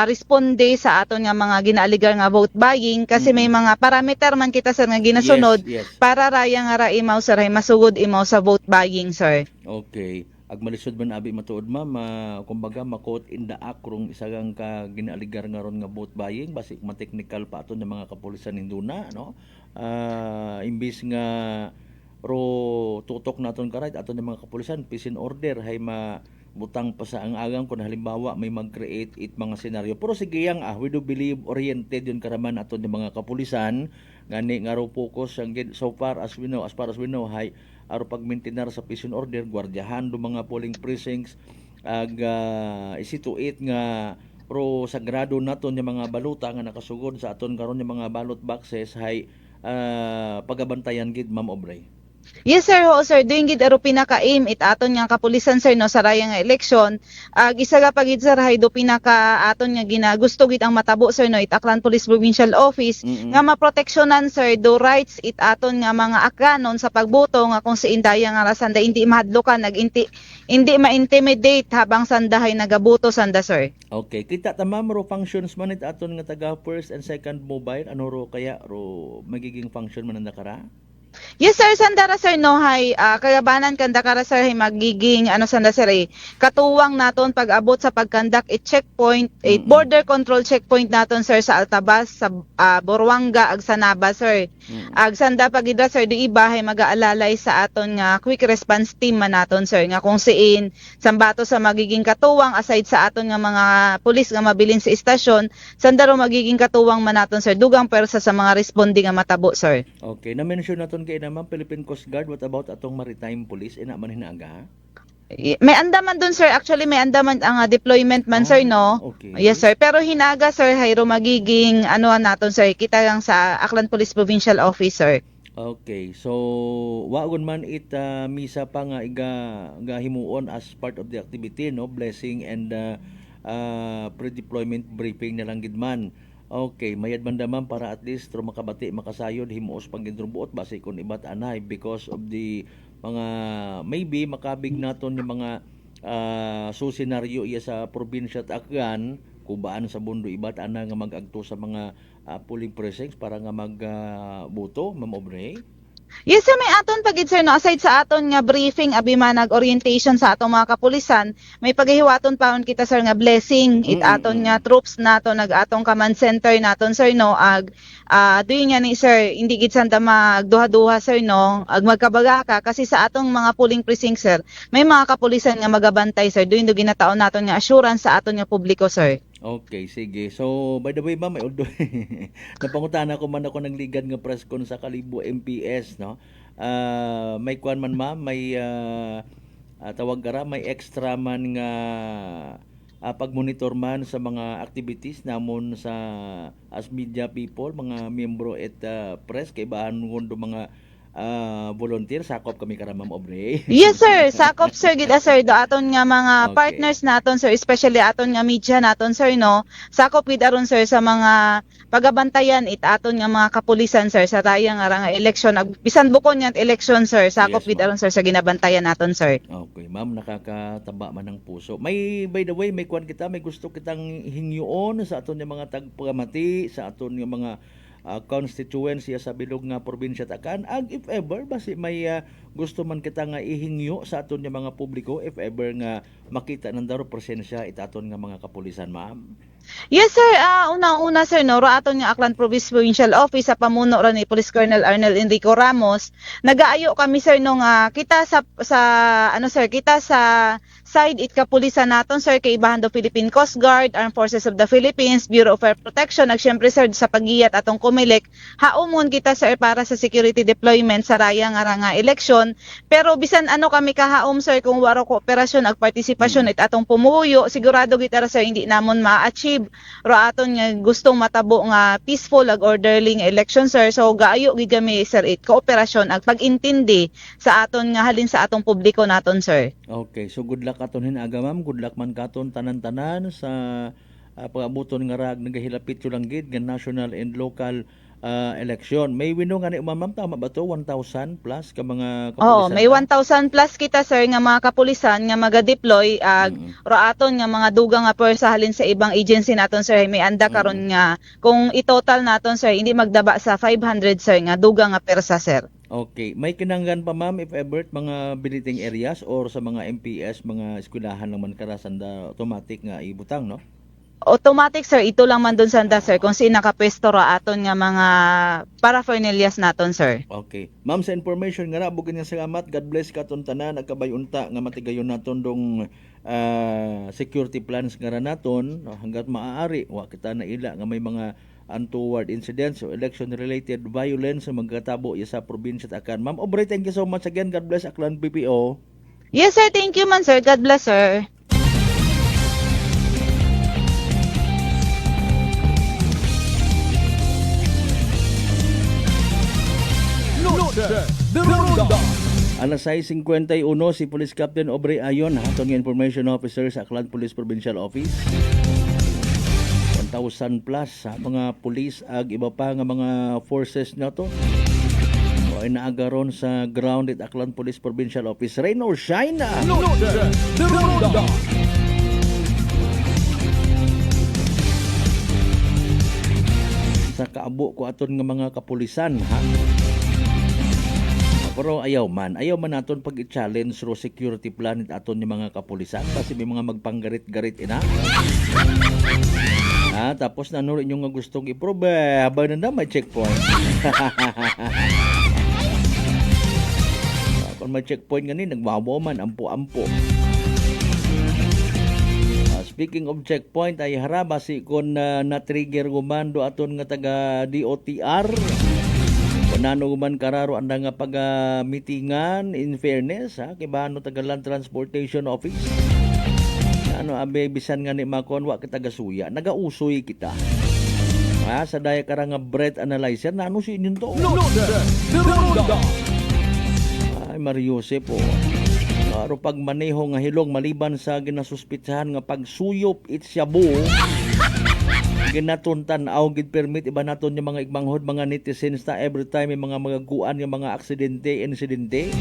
responde sa aton nga mga ginaaligar nga vote buying kasi may mga parameter man kita sir nga ginasunod para raya nga ra imaw sir ay masugod imaw sa vote buying sir. Okay. Ag malisod man abi matuod ma'am, kumbaga makot in the act rong isagang ka ginaaligar nga ron nga vote buying, basic ma-technical pa aton ng mga kapulisan induna, no. Imbis nga ro tutok naton karait aton ng mga kapulisan peace and order hay butang pa sa ang agang kung halimbawa may mag-create it mga senaryo. Pero sige yang we do believe oriented yun karaman aton ng mga kapulisan ngani nga ro focus ang so far as we know hay aro pag-maintain sa peace and order, gwardiyahan do mga polling precincts ag isituit nga pro sagrado naton yung mga baluta nga nakasugod sa aton karon yung mga ballot boxes hay pagabantayan gid ma'am Obrey. Yes sir, ho sir, doing gid aro pinaka-aim it aton nga kapulisan sir no sa raya nga eleksyon. Isa ga pagid sir hay do pinaka aton nga ginagusto gid ang matabo sir no it Aklan Police Provincial Office nga maproteksyonan sir do rights it aton nga mga akranon sa pagboto nga kung si indaya nga rasanda hindi mahadlokan hindi ma-intimidate habang sandahay nagaboto sanda sir. Okay, kita ta ma'am ro functions man it aton nga taga first and second mobile ano ro kaya ro magiging function man nakara? Yes sir, sandara sir no hay kagabanan kanda kara sir hay magiging sanda sir katuwang naton pag-abot sa pagkandak checkpoint border control checkpoint naton sir sa Altabas sa Boruanga ag Sanaba sir. Ag sanda pagida sir di iba hay mag-aalalay sa aton nga quick response team man naton sir nga kung siin sambato sa magiging katuwang aside sa aton nga mga pulis nga mabilin sa istasyon sandaro magiging katuwang man naton sir dugang persa sa mga responding nga matabo sir. Okay, na-mention naton kay naman Philippine Coast Guard, what about atong Maritime Police? Ina man hinaga? May andaman dun sir, actually may andaman ang deployment man sir no. Okay. Yes sir, pero hinaga sir hayro magiging naton sir kita lang sa Aklan Police Provincial Office sir. Okay, so wagon man misa pa nga iga himuon as part of the activity no, blessing and pre-deployment briefing na lang gid man. Okay, mayad man daman para at least tro makabati makasayod himuos pangindrumbuot base kun ibat anay because of the mga maybe makabig naton yung mga senaryo iya sa probinsya at Aklan kubaan sa bundo ibat ana nga magagto sa mga polling precincts para nga magboto, Ma'am Aubrey. Yes sir, may aton pagid sir no aside sa aton nga briefing abi manag orientation sa atong mga kapulisan, may paghiwaton paon kita sir nga blessing it aton nga troops nato nag atong command center naton sir no ag duy nga ni sir hindi gid sanda magduha-duha sir no ag magkabaga ka kasi sa atong mga polling precinct sir may mga kapulisan nga magabantay sir duy do ginataon naton nga assurance sa aton nga publiko sir. Okay, sige. So, by the way, ma'am, although napangutana ko man ako ng ligad nga press con sa Kalibo MPS, no? May kuan man ma'am, may tawag gara, may extra man nga pagmonitor man sa mga activities namon sa as media people, mga miyembro at press kay baan ngundo mga volunteer sakop kami kara Ma'am Aubrey. Yes sir, sakop sir gid sir do aton nga mga partners naton sir especially aton nga media naton sir no. Sakop gid aron sir sa mga pagabantayan it aton nga mga kapulisan sir sa tayang nga election bisan bukon yan election sir sakop gid aron sir sa ginabantayan naton sir. Okay, ma'am, nakakataba man ng puso. May by the way, may kuan kita, may gusto kitang hingyoon sa aton nga mga tagpagamati, sa aton nga mga constituency sa bilog nga probinsya takan ag if ever basi may gusto man kita nga ihingyo sa aton nga mga publiko if ever nga makita nang daro presensya itaton nga mga kapulisan ma'am. Yes sir, una sir no, aton nga Aklan Provincial Office sa pamuno ra ni Police Colonel Arnel Enrico Ramos, nagaayo kami sir no nga kita sa sir, kita sa side it kapulisan naton sir kay ibahan do Philippine Coast Guard, Armed Forces of the Philippines, Bureau of Air Protection, ag syempre sir sa pagiyat atong Comelec, haumon kita sir para sa security deployment sa raya nga election, pero bisan kami kahaom sir kung waro kooperasyon ag partisipasyon it atong pumuyo, sigurado kita sir hindi namon ma-achieve ro aton nga gustong matabo nga peaceful ag orderly nga election sir. So gaayo gid kami sir it kooperasyon ag pag-intindi sa aton nga halin sa atong publiko naton sir. Okay, so good luck aton hinaga ma'am, good luck man katon tanan-tanan sa pag-abuton nga rag nagahilapit yo lang gid nga national and local election. May wino nga ni ma'am, tama ba to 1,000 plus ka mga kapulisan? May 1,000 plus kita sir nga mga kapulisan nga maga-deploy ro aton nga mga dugang nga persa halin sa ibang agency naton sir may anda karon nga kung i-total naton sir hindi magdaba sa 500 sir nga dugang nga persa sir. Okay, may kinanggan pa ma'am if ever mga biliting areas or sa mga MPS mga eskwelahan naman karasan da automatic nga ibutang no? Automatic sir, ito lang man dun sanda sir kung sino nakapesto ra aton nga mga paraphernalias naton sir. Okay. Ma'am, sa information nga ra bugin nga salamat. God bless katon tanan nagkabayunta nga matigayon naton dong security plans nga ra naton hangga't maaari wa kita naila nga may mga untoward incidents o election related violence sa magkatabo sa probinsya Aklan. Ma'am Aubrey, thank you so much again. God bless Aklan PPO. Yes sir, thank you man sir. God bless sir. Alas 6:51 si Police Captain Aubrey Ayon, hatong information officer sa Aklan Police Provincial Office. 1,000 plus sa mga police ag iba pa nga mga forces na to. O ay naagaron sa ground at Aklan Police Provincial Office. Rain or shine na! Sa kaabo ko aton nga mga kapulisan ha. Pero ayaw man naton pag i-challenge ro security plan aton yung mga kapulisan kasi may mga magpanggarit-garit ina. Tapos nano rin yung nga gustong i-prove, habang na may checkpoint. Kung may checkpoint nga ni, nagmawaw man, ampo-ampo. Speaking of checkpoint, ay haraba si kon na-trigger gumando aton nga taga DOTR. Kunano guman kararo anda nga pag-meetingan, in fairness, kibano taga Land Transportation Office. Abe bisan nga ni makon wa kita gasuya, nagausoy kita. Sa daya kara nga breath analyzer, nano si inyo to? Ay, Mario Jose po. Aro pag maneho nga hilong maliban sa ginasuspitsahan nga pagsuyop itsyabu, ginatuntan aw gid permit iba naton yung mga igmanghod mga netizens ta every time may mga magaguan yung mga insidente,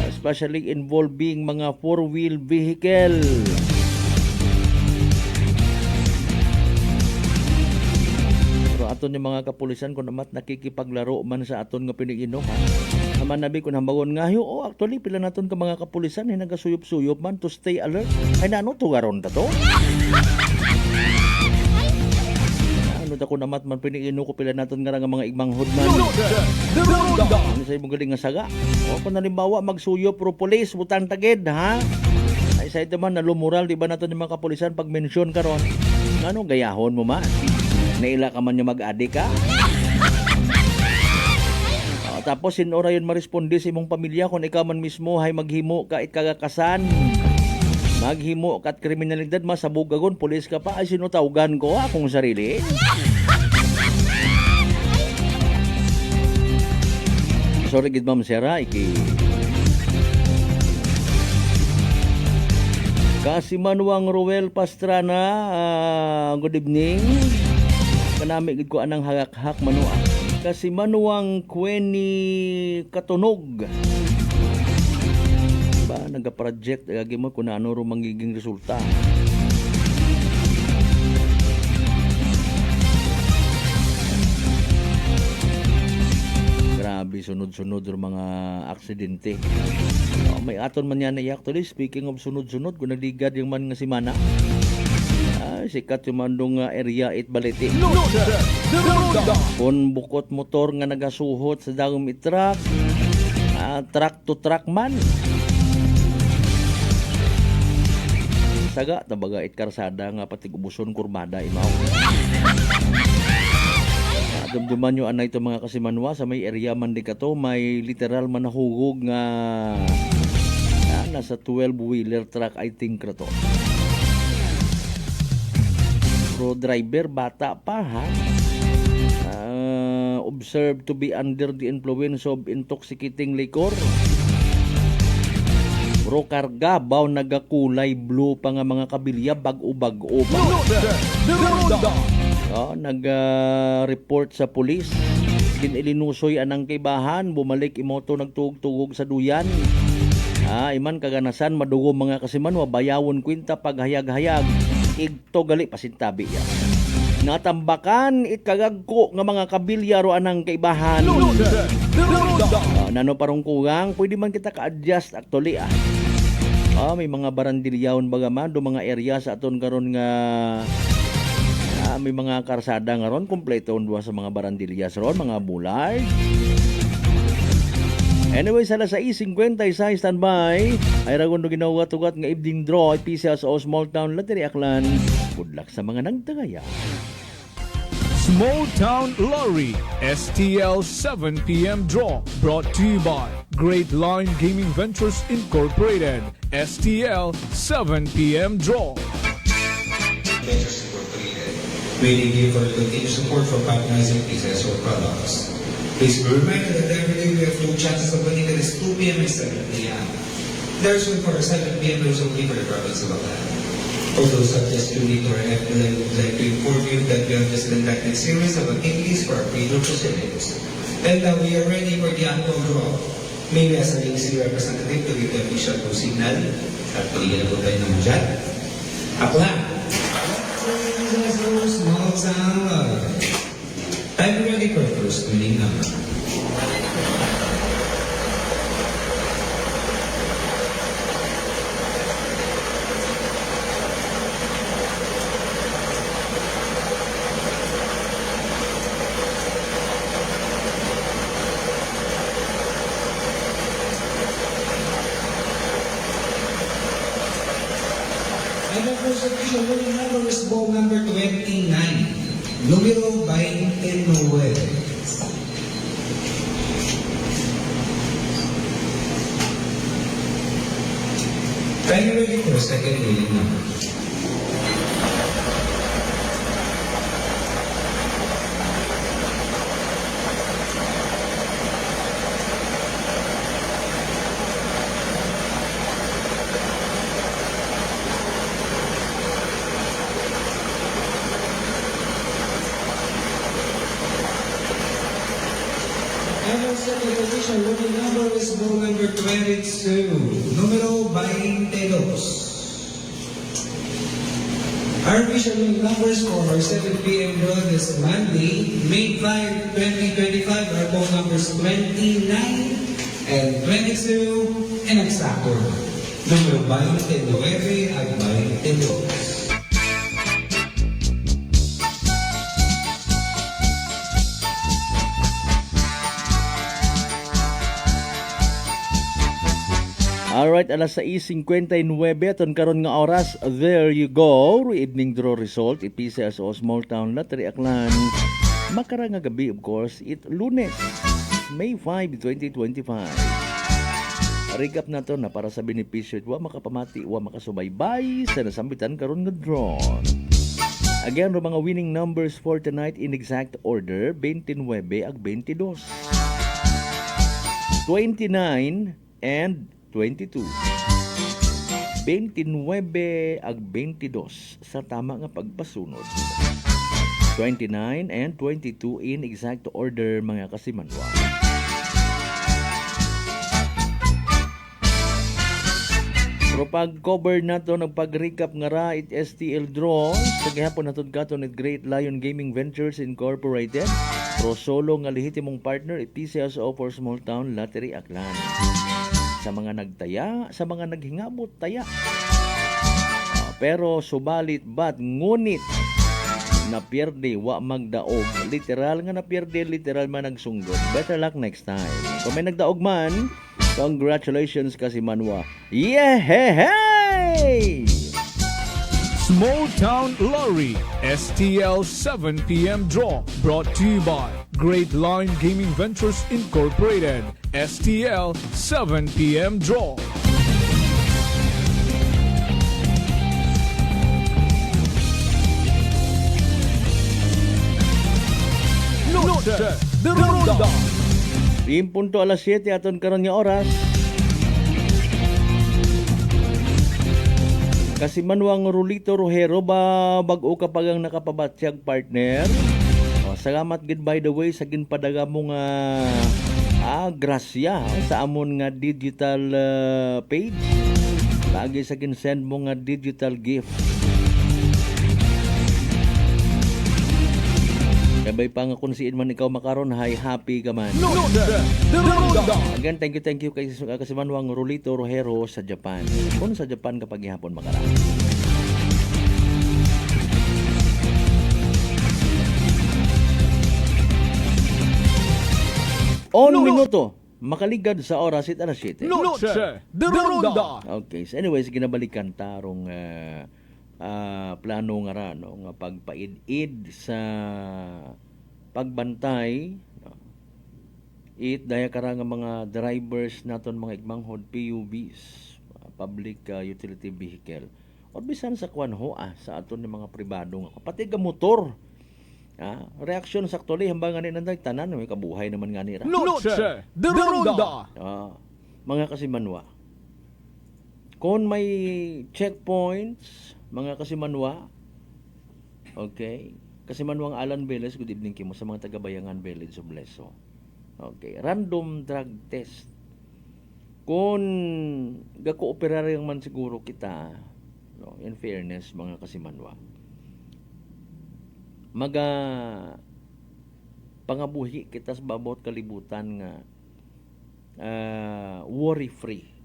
especially involving mga four-wheel vehicle. Pero aton yung mga kapulisan kung namat nakikipaglaro man sa aton nga pinigino naman nabi kung hambawon nga actually pila naton ka mga kapulisan ay nagasuyop-suyop man to stay alert. Ay nano tugaron ta to? Ako namat man pinigino ko pila naton nga mga igmanghod man. Ano sa imong galing nga saga? Kung nalimbawa magsuyop pro police butang tagid ay sa ito man nalumural di ba naton yung mga kapulisan pag mention karon. Ano gayahon mo man? Naila ka man yung mag-adik ka? Tapos sinora yun maresponde sa imong pamilya kung ikaw man mismo ay maghimo ka kagakasan. Maghimo kat kriminalidad masabugagon pulis ka pa ay sinutawgan ko akong sarili. Sorry gid Ma'am Sera iki. Kasimanuang Roel Pastrana, good evening. Kanami gid ko anang hagak-hak manua. Kasimanuang Kweni Katunog. Nagka-project agay mo kung ano ro magiging resulta. Grabe sunod-sunod ro mga aksidente. May aton man yan actually speaking of sunod-sunod kung nagligad yung man nga si Mana. Sikat yung mandong area 8 Balete. Kung bukot motor nga nagasuhot sa dagom itrak, truck to truck man. Saga tabaga karsada nga pati ubuson kurbada imaw. Dumduman nyo anay ito mga kasimanwa sa may area man di kato may literal man nahugog nga nasa 12-wheeler truck I think rato. Pro driver bata pa observed to be under the influence of intoxicating liquor. Pro karga baw nagakulay blue pa nga mga kabilya bag-o-bag-o pa. Nag-report sa pulis. Ginilinusoy anang kaibahan, bumalik imoto nagtugtugog sa duyan. Iman kaganasan madugo mga kasiman bayawon kwinta paghayag-hayag. Igto gali pasintabi ya. Natambakan itkagagko nga mga kabilya ro anang kaibahan. Nano parong kugang, pwede man kita ka-adjust actually may mga barandilyaon bagaman do mga area sa aton karon nga may mga karsada nga ron kompleto duwa sa mga barandilyas ron mga bulay. Anyway, sa 6:50 standby ay ragondo ginawa-tugat nga evening draw at PCS o Small Town Lottery Aklan. Good luck sa mga nagtagaya. Small Town Lottery STL 7 p.m. draw brought to you by Great Line Gaming Ventures Incorporated. STL 7 p.m. draw. Ventures Incorporated. Waiting you for continued support for patronizing pieces or products. Please be reminded that every day we have 2 chances of winning, that is 2 p.m. and 7 p.m. There's one for 7 p.m. There's only for the province of Aklan. Also, subject to need to our FLA, we would like to inform you that we have just conducted a series of activities for our pre-draw proceedings. And we are ready for the annual draw. May we ask the city representative to give the official go signal. At paligid na po tayo naman dyan. Aklan! Small Town. I'm ready for first winning number. And of course, official winning number is ball number 29. Numero 29. Are you ready for second winning number? And our second position winning number is ball number 22. Numero 22. Our official winning numbers for our 7 p.m. draw this Monday, May 5, 2025 are ball numbers 29 and 22 and exacto. Numero 29 at 22. Alright, alas 6:59 aton karon nga oras. There you go. Evening draw result. IPCS o Small Town Lottery Aklan. Makarang nga gabi, of course. Lunes, May 5, 2025. Recap na to na para sa benepisyo. Wa makapamati, wa makasubaybay sa nasambitan karon nga draw. Again, ro mga winning numbers for tonight in exact order. 29 ag 22. 29 and 22. 29 ag 22 sa tama nga pagpasunod. 29 and 22 in exact order mga kasimanwa. Pero pag-cover nato ng pag-recap nga ra it STL draw sa gihapon natud katon ni Great Lion Gaming Ventures Incorporated. Pro solo nga lehitimong partner PCSO for Small Town Lottery Aklan. Sa mga nagtaya, sa mga naghingabot taya. Pero subalit bat ngunit napierde wa magdaog. Literal nga napierde, literal man nagsunggod. Better luck next time. Kung may nagdaog man, congratulations kasi manwa. Yehey! Small Town Lottery STL 7 p.m. draw brought to you by Great Line Gaming Ventures Incorporated. STL 7 p.m. draw. Noche de Ronda. Punto alas 7 aton karon nga oras. Kasi manwang Rulito Rojero ba bag-o kapag ang nakapabatsyag partner. Salamat gid by the way sa ginpadaga mo nga grasya sa amon nga digital page. Lagi sa ginsend mo nga digital gift. Kabay pa nga kung siin man ikaw makaron, hay happy ka man. Again, thank you kay Manwang Rulito Rojero sa Japan. Kung sa Japan kapag ihapon makaraan. Minuto, makaligad sa oras it alas 7. Noche de Ronda. Okay, so anyways, ginabalikan tarong plano nga ra no nga pagpaid-id sa pagbantay daya kara nga mga drivers naton mga igmanghod PUVs, public utility vehicle or bisan sa sa aton ni mga pribado nga pati ga motor. Reaksyon sa actually hambang ani nanday tanan may kabuhay naman nga nira. Noche de Ronda. Mga kasimanwa. Kung may checkpoints, mga kasimanwa, okay, kasimanwang Alan Velez, good evening kimo sa mga taga-Bayangan Village of Leso. Okay, random drug test. Kung gakooperar yung man siguro kita, no, in fairness, mga kasimanwa, pangabuhi kita sa babot kalibutan nga worry-free.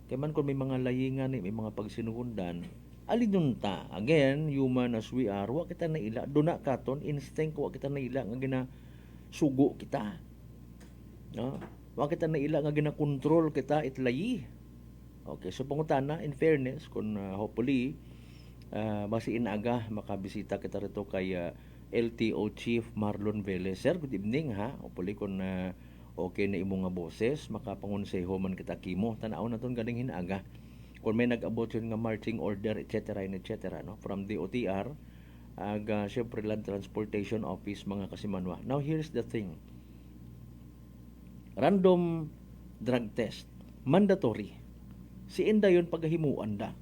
Kaya man kung may mga layingan, may mga pagsinuhundan, alidunta. Again, human as we are, wa kita naila. Duna katon, instinct, wa kita naila nga ginasugo kita. No? Wa kita naila nga ginakontrol kita itlayi. Okay, so pangutana, in fairness, kung hopefully, basi inaga makabisita kita rito kay LTO Chief Marlon Velez. Sir, good evening ha. Upuli kon okay na imo nga boses, makapangonseho man kita kimo. Tanaw na ton galing hinaga. Kung may nag-abot yun nga marching order, etc. no? From DOTR, syempre Land Transportation Office, mga kasimanwa. Now, here's the thing. Random drug test, mandatory. Si inda yun paghimuan da.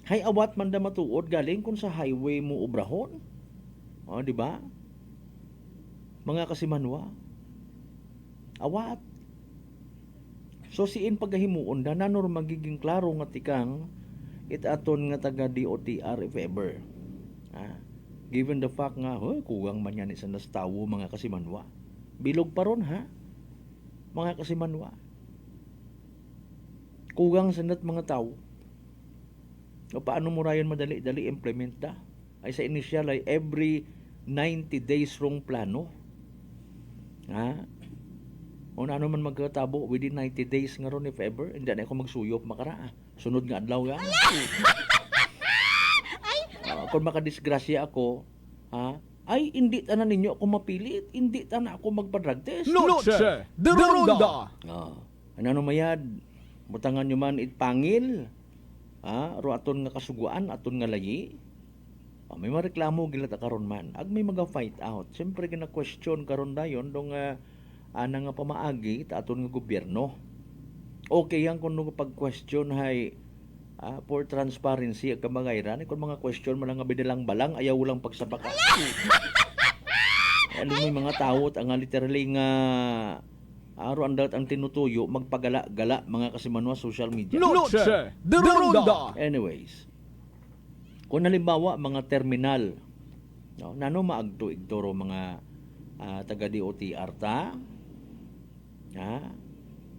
Hay awat man da matuod galing kung sa highway mo ubrahon. O, di ba? Mga kasimanwa. Awat. So siin paghimuon da nanor magiging klaro nga tikang itaton nga taga DOTR if ever. Given the fact nga kuwang man yan sa nastawo mga kasimanwa. Bilog pa ron ha. Mga kasimanwa. Kugang sanat mga tao. O paano mo rayon madali-dali implement da? Ay sa initial ay every 90 days rong plano. O na ano man magkatabo within 90 days nga ron if ever, hindi na ako magsuyop makara. Sunod nga adlaw nga. Kung makadisgrasya ako, ay hindi tanan ninyo ako mapilit, hindi tanan ako magpa-drug test. Noche de Ronda. Ano mayad? Butangan nyo man itpangil. Ro aton nga kasuguan, aton nga layi. May mareklamo gila ta karon man. Ag may maga-fight out. Siyempre gina-question karon dayon dong ana nga pamaagi ta aton nga gobyerno. Okay yan kung pag-question hay for transparency ag kamangayran kung mga question man nga bidalang balang ayaw lang pagsabaka. Ano may mga tao ang literally nga aro andot ang tinutuyo magpagala-gala mga kasimanwa social media. Noche de Ronda. Anyways, kung halimbawa mga terminal nano maagto igtoro mga taga DOTR ta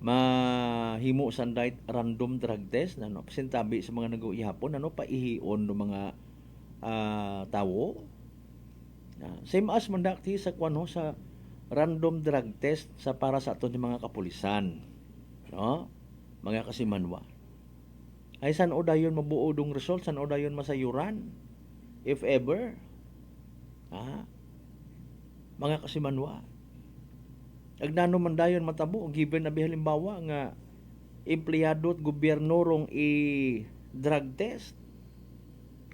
mahimo sanday random drug test nano pasintabi sa mga nag-uihapon nano paihion do mga tawo same as mandakti sa kuno sa random drug test sa para sa aton mga kapulisan mga kasimanwa ay san o dayon mabuo dong result, san o dayon masayuran if ever mga kasimanwa agnano man dayon matabo given na halimbawa nga empleyado at gobyerno rong i-drug test,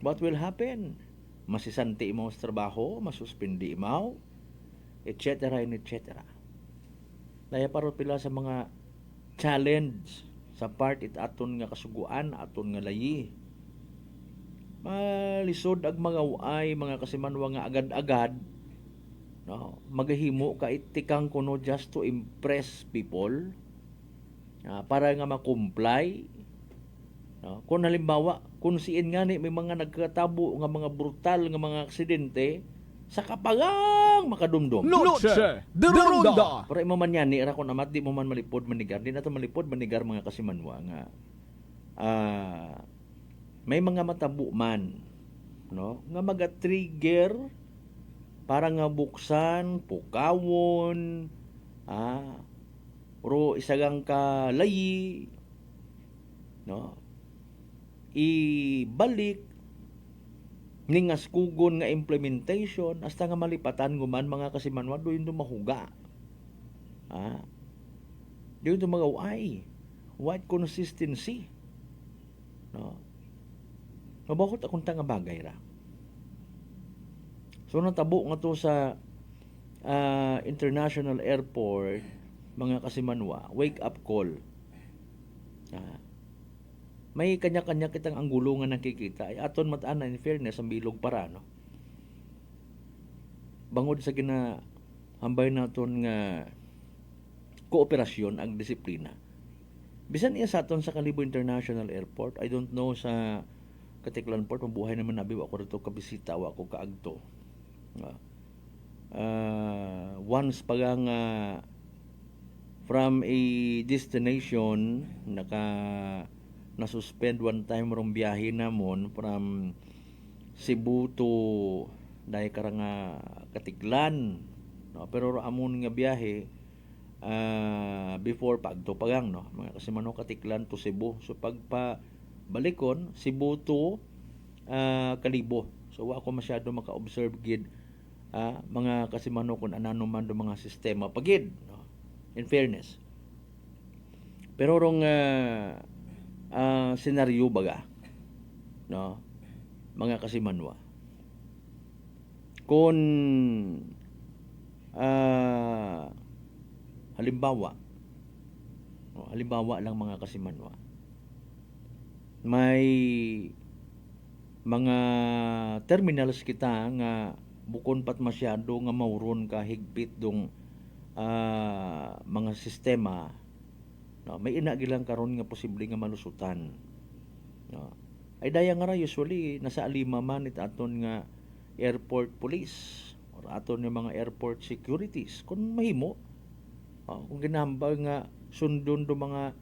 what will happen? Masisanti mo sa trabaho, masuspindi mo, etc. Daya parot pila sa mga challenge sa part it aton nga kasuguan, aton nga layi. Malisod ag mga uay, mga kasimanwa nga agad-agad, magahimo ka itikang kuno just to impress people, para nga makomply. Kung halimbawa, kung siin nga ni may mga nagkatabo nga mga brutal nga mga aksidente, sa kapagang makadumdum. Noche de Ronda. Pero imaman yan, ni Rakon Amat, di mo man malipod manigar. Di na ito malipod manigar mga kasimanwa nga. May mga matabo man, nga maga-trigger para nga buksan, pukawon, pero isagang kalayi, ibalik, ningaskugon nga implementation hasta nga malipatan guman mga kasimanwa doon mahuga. Doon mga uay white consistency. Mabakot akong tanga bagay ra. So natabo nga to sa international airport mga kasimanwa, wake up call. May kanya-kanya kitang anggulo nga nakikita. Ay aton mataan na in fairness ang bilog para bangod sa ginahambay naton nga kooperasyon ang disiplina. Bisan iya sa aton sa Kalibo International Airport, I don't know sa Katiklan Port, mabuhay naman nabi ako rito kabisita o ako kaagto. Once pagang from a destination nasuspend one time rong biyahe namon from Cebu to dahil karang Katiklan, pero amon nga biyahe before pagto pagang mga kasi Katiklan to Cebu, so pagpa balikon Cebu to kalibo. So wa ako masyado maka-observe gid mga kasimano kung anano man do mga sistema pagid, no? In fairness. Pero rong senaryo baga, no? Mga kasimanwa. Kung halimbawa lang mga kasimanwa, may mga terminals kita nga bukon pat masyado nga mauron ka higpit dong mga sistema, no? May inagilang karon nga posible nga malusutan, no? Ay daya nga ra usually nasa alima man it aton nga airport police or aton nga mga airport securities kung mahimo, kung ginahambal nga sundon do mga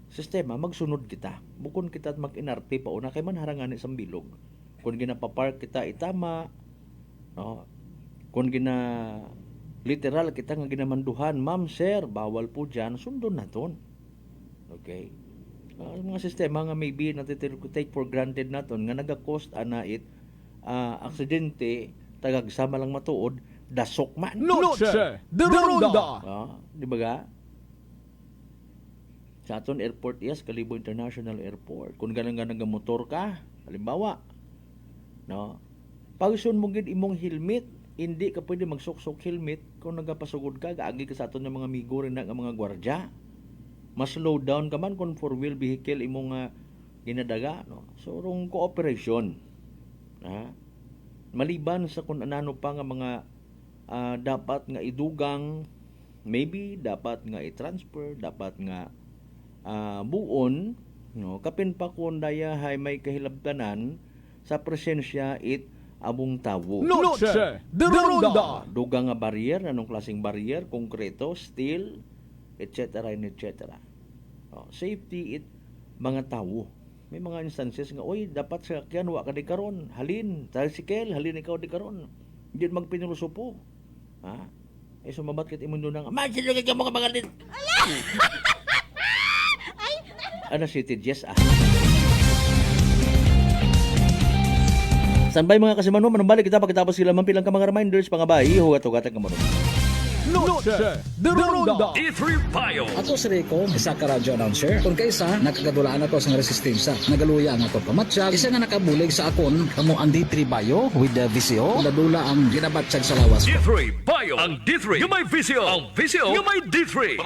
sistema, magsunod kita. Bukon kita at mag-inarte pa una kay man harangan sa bilog. Kung ginapapark kita itama, no? Kung literal kita nga ginamanduhan, ma'am, sir, bawal po dyan, sundon naton. Okay? Mga sistema nga maybe take for granted naton nga naga-cost anait aksidente tagagsama lang matuod dasok man. Noche de Ronda. Di ba ga? Sa aton airport yes, Kalibo International Airport. Kung ganang motor ka, halimbawa, no? Pagsun mo gid imong helmet, hindi ka pwede magsuksok helmet kung nagapasugod ka, gaagi ka sa aton ng mga migo rin nga mga gwardya. Mas slow down ka man kung four-wheel vehicle imong ginadaga, no? So rong cooperation. Maliban sa kung anano pa nga mga dapat nga idugang, maybe dapat nga i-transfer, dapat nga buon, no? Kapin pa kung daya hay may kahilabtanan sa presensya abong tawo. Noche de Ronda. Dugang nga barrier, anong klaseng barrier, konkreto, steel, etc. Safety mga tawo. May mga instances nga, oy, dapat sa sakyan, wa ka di karon, halin, tricycle, halin ikaw di karon. Hindi magpinuluso po. Sumabat kit imong dunang, sino ka mo ka mga din? Ano si Tidjes Standby mga kasimanwa, manumbalik kita pagkatapos sila mampilang ka mga reminders, pangabay, hugat-hugatag ka marunong. Noche de Ronda. D3 Bio. Ato si Rico, isa ka radyo announcer. Kung kaysa, nakagadulaan ako sa resistensya. Nagaluya ang ato pamatsyag. Isa nga nakabulig sa akon, kamo ang D3 Bio with the VCO. Nadula ang ginabatsyag sa lawas. D3 Bio. Ang D3 yung may VCO. Ang VCO yung may D3.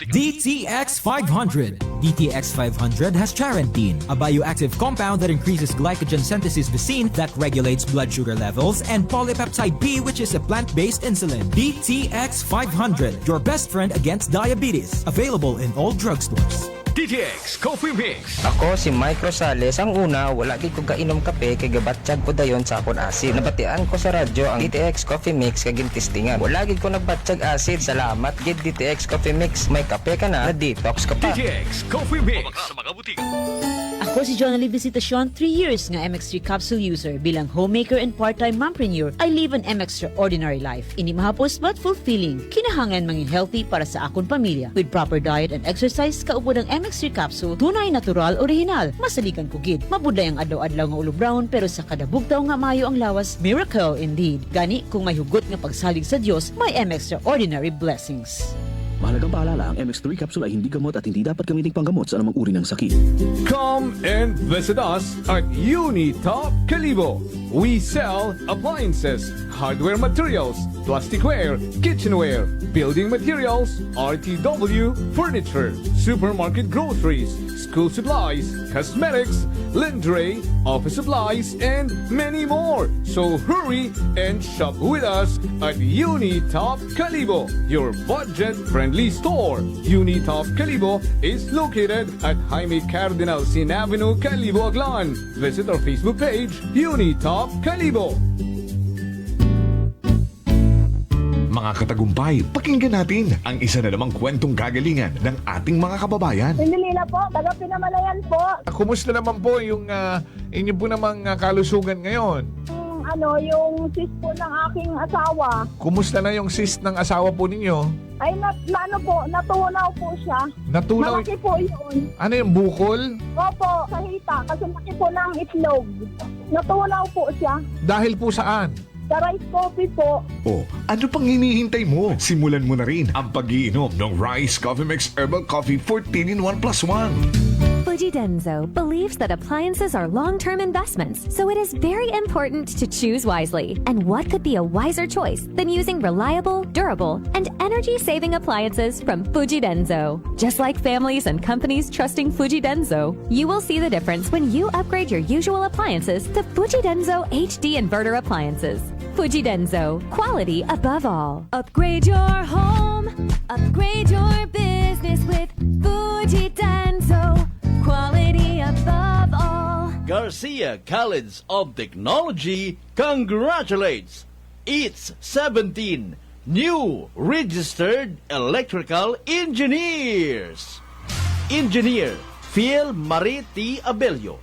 DTX 500. DTX 500 has Charantine, a bioactive compound that increases glycogen synthesis Vicine that regulates blood sugar levels, and polypeptide B, which is a plant-based insulin. DTX 500, your best friend against diabetes. Available in all drugstores. DTX Coffee Mix. Ako si Mike Rosales. Ang una, wala gid ko kainom kape kay gabatsyag ko dayon sa akon acid. Nabatian ko sa radyo ang DTX Coffee Mix kay gintistingan. Wala gid ko nagbatsyag acid. Salamat gid DTX Coffee Mix. May kape ka na detox ka pa. DTX Coffee Mix. Sa mga butika. Ako si Jonalie Visitacion, 3 years nga MX3 capsule user. Bilang homemaker and part-time mompreneur, I live an extraordinary life. Ini mahapos but fulfilling. Kinahangan mangin healthy para sa akong pamilya. With proper diet and exercise, kaupod ang MX3 capsule, tunay, natural, original. Masaligan ko gid. Mabuday ang adlaw-adlaw nga ulo brown, pero sa kada bugtaw nga mayo ang lawas, miracle indeed. Gani, kung may hugot nga pagsalig sa Dios, may extraordinary blessings. Mahalagang paalala, ang MX3 capsule ay hindi gamot at hindi dapat gamitin panggamot sa anumang uri ng sakit. Come and visit us at Unitop Kalibo. We sell appliances, hardware materials, plasticware, kitchenware, building materials, RTW, furniture, supermarket groceries, school supplies, cosmetics, lingerie, office supplies, and many more. So hurry and shop with us at Unitop Kalibo, your budget-friendly store. Unitop Kalibo is located at Jaime Cardinal Sin Avenue, Kalibo, Aklan. Visit our Facebook page, Unitop Kalibo. Mga katagumpay, pakinggan natin ang isa na namang kwentong gagalingan ng ating mga kababayan. Pindilila po, taga Pinamalayan po. Kumusta naman po yung inyo po namang kalusugan ngayon? Yung sis po ng aking asawa. Kumusta na yung sis ng asawa po ninyo? Ay, ano po, natunaw po siya. Natunaw? Malaki po yun. Ano yung bukol? Opo, sa hita, kasi laki po ng itlog. Natunaw po siya. Dahil po saan? Sa rice coffee po. Oh, ano pang hinihintay mo? Simulan mo na rin ang pag-iinom ng Rice Coffee Mix Herbal Coffee 14 in 1 plus 1. Fuji Denso believes that appliances are long-term investments, so it is very important to choose wisely. And what could be a wiser choice than using reliable, durable, and energy-saving appliances from Fuji Denso? Just like families and companies trusting Fuji Denso, you will see the difference when you upgrade your usual appliances to Fuji Denso HD inverter appliances. Fuji Denso, quality above all. Upgrade your home, upgrade your business with Fuji Denso. Quality above all. Garcia College of Technology congratulates its 17 new registered electrical engineers. Engineer Phil Marie T. Abello.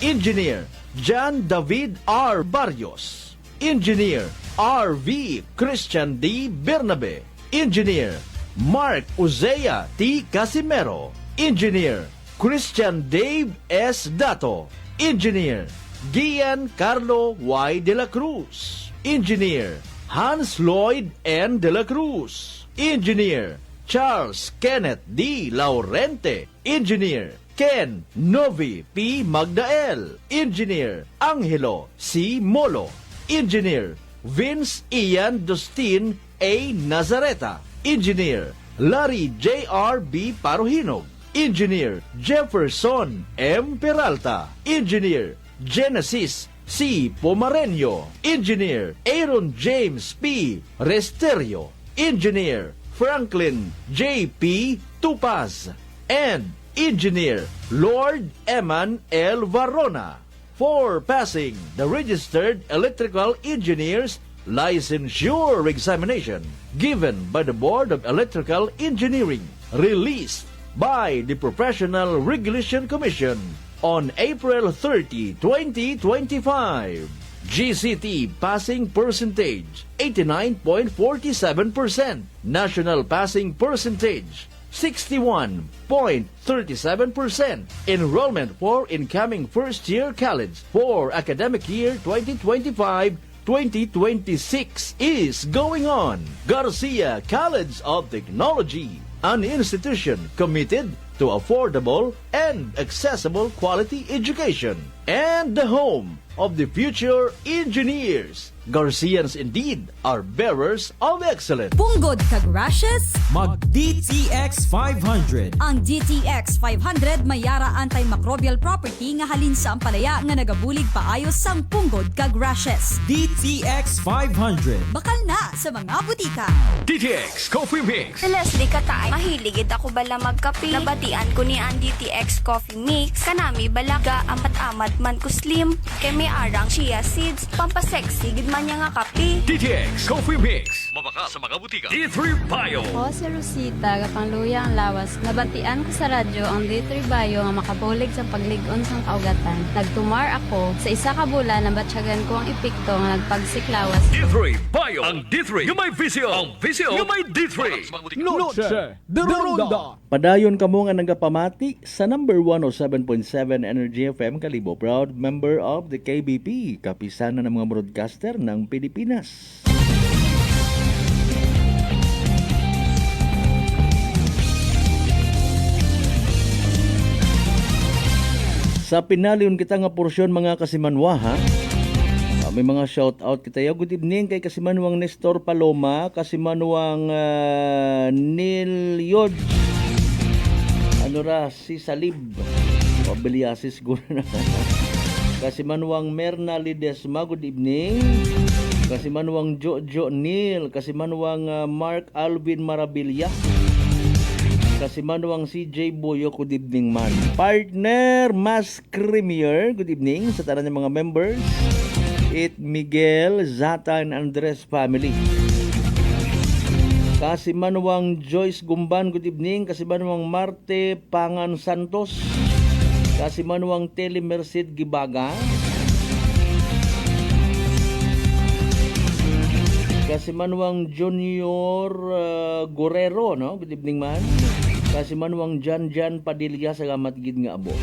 Engineer John David R. Barrios. Engineer R.V. Christian D. Bernabe. Engineer Mark Uzea T. Casimero. Engineer Christian Dave S. Dato. Engineer Gian Carlo Y. De la Cruz. Engineer Hans Lloyd N. De la Cruz. Engineer Charles Kenneth D. Laurente. Engineer Ken Novi P. Magdael. Engineer Angelo C. Molo. Engineer Vince Ian Dustin A. Nazareta. Engineer Larry J.R. B. Parohinog. Engineer Jefferson M. Peralta. Engineer Genesis C. Pomareño. Engineer Aaron James P. Resterio. Engineer Franklin J. P. Tupaz. And Engineer Lord Eman L. Varona for passing the Registered Electrical Engineers Licensure Examination given by the Board of Electrical Engineering, released by the Professional Regulation Commission on April 30, 2025. GCT passing percentage 89.47%. National passing percentage 61.37%. Enrollment for incoming first-year college for academic year 2025-2026 is going on. Garcia College of Technology, an institution committed to affordable and accessible quality education, and the home of the future engineers. Garcians indeed are bearers of excellence. Punggod kag rashes? Mag DTX 500. Ang DTX 500 may yara antimicrobial property nga halin sa ampalaya nga nagabulig paayos sang punggod kag rashes. DTX 500. Bakal na sa mga butika. DTX Coffee Mix. Si Leslie Katay, mahiligid ako bala magkape. Nabatian ko ni ang DTX Coffee Mix. Kanami balaga amat-amat man ko slim. Kay may arang chia seeds. Pampasexy gid man niya nga kape. DTX Coffee Mix. Mabaka sa mga butika. D3 Bio. Ako si Rosita, kapangluya ang lawas. Nabatian ko sa radyo ang D3 Bio nga makabulig sa pagligon sang kaugatan. Nagtumar ako. Sa isa ka bulan, nabatsyagan ko ang epekto nga nagpagsiklawas. D3 Bio. Ang D3 yung may visyo. Ang visyo yung may D3. Noche de Ronda. Padayon kamo nga nagapamati sa number 107.7 Energy FM Kalibo. Proud member of the KBP. Kapisanan ng mga broadcaster ng Pilipinas. Sa pinalion kita nga porsyon mga kasimanwa ha. May mga shout out kita. Good evening kay kasimanwang Nestor Paloma, kasimanwang Neil Yod. Si Salib. Pabiliasis guna na. Kasimanwang Merna Lidesma, good evening. Kasimanwang Jojo Neil, kasimanwang Mark Alvin Marabilia. Kasimanwang CJ Boyo, good evening man. Partner Mas Cremier, good evening sa tanan ng mga members. It Miguel, Zata and Andres family. Kasimanwang Joyce Gumban, good evening. Kasimanwang Marte Pangan Santos. Kasimanwang Tele Merced Gibaga. Kasimanwang Junior Guerrero, no? Good evening man. Kasimanwang Jan Padilla, salamat gid nga abo.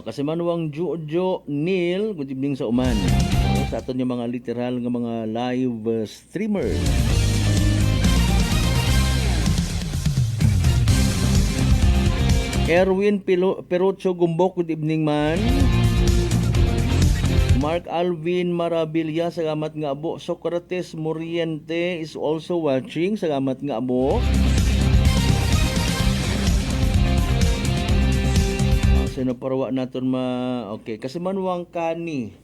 Kasimanwang Jojo Neil, good evening sa uman. Sa aton yung mga literal nga mga live streamers. Erwin Perocho Gumbok, good evening man. Mark Alvin Marabilia, salamat nga abo. Socrates Moriente is also watching, salamat nga abo. Sino parawa naton okay, kasi manuwang Kani.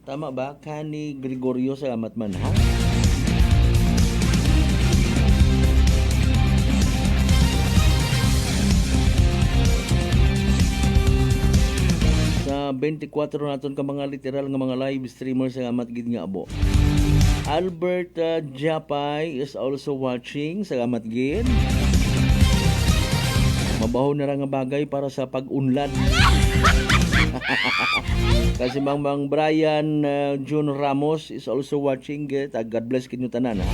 Tama ba? Kani Gregorio, salamat man ha. Sa 24 naton ka mga literal nga mga live streamers, salamat gid nga abo. Albert Japay is also watching, salamat gid. Mabaho na nga bagay para sa pag-unlad. Kasi Mang Brian June Ramos is also watching. God bless kinyo tanan ha.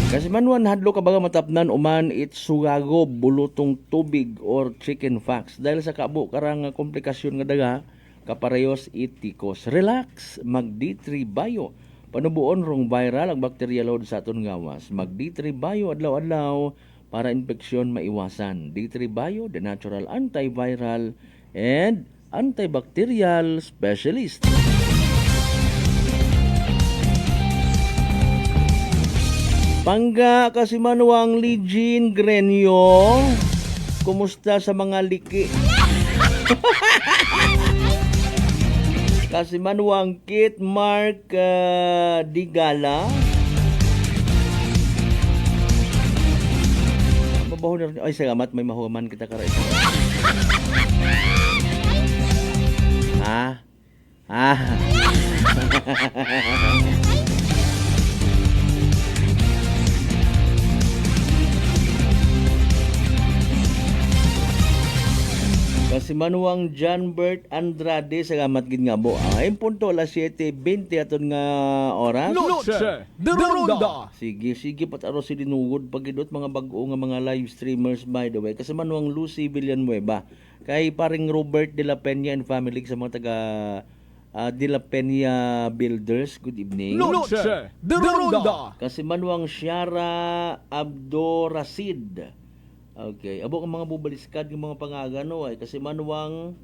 Kasi manuan hadlo ka baga matapnan uman itsugago bulutong tubig or chicken fax. Dahil sa kabo karang komplikasyon nga daga kaparehos itikos. Relax, mag D3 Bio. Panubuon rong viral ang bacteria load sa aton gawas. Mag D3 Bio adlaw-adlaw para infeksyon maiwasan. D3 Bio, the natural antiviral and antibacterial specialist. Pangga Kasimanwang Legin Grenyo, kumusta sa mga liki? Kasimanwang Kit Mark Digala, mabaho na rin. Ay, salamat. May mahuman kita karay. Kasi manuwang John Bert Andrade, salamat gid nga bo. Ay punto alas 7:20 aton nga oras. Noche de Ronda. Sige pataro si dinugod pagidot mga bag-o nga mga live streamers by the way. Kasi manuwang Lucy Villanueva, kay paring Robert De La Peña and family sa mga taga De La Peña Builders, good evening. Noche de Ronda. Kasi manuwang Shara Abdorasid. Okay, abo ang mga bubaliskad ng mga pangagano ay kasi manuwang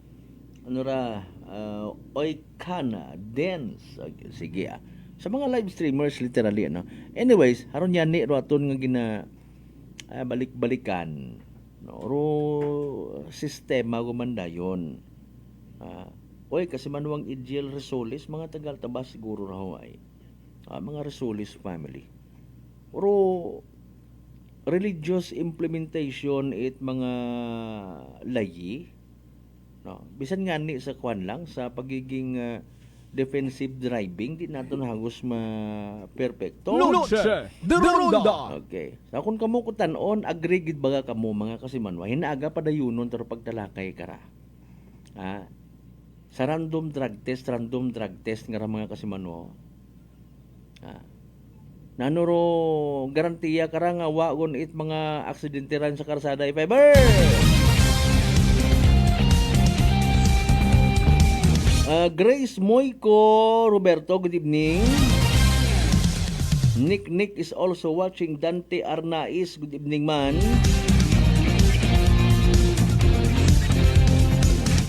Oykana Dance. Okay, sige sa mga live streamers literally Anyways, haron yan ni aton nga balik-balikan ro sistema gumandayon. Kasi manuwang Idiel Resolis, mga tagal tabas siguro raw ay mga Resolis family. Ro religious implementation it mga layi bisan nga ni sa kwan lang sa pagiging defensive driving di naton hagos perfecto. Noche de Ronda. Okay, sa kun kamo kutanon agree gid baga kamo mga Kasimanwa hinaaga padayunon taro pagtalakay kara sa random drug test nga mga Kasimanwa nanuro garantiya kara nga wagon it mga aksidentiran sa karsada Fiber. Grace Moico Roberto, good evening. Nick is also watching. Dante Arnaiz, good evening man.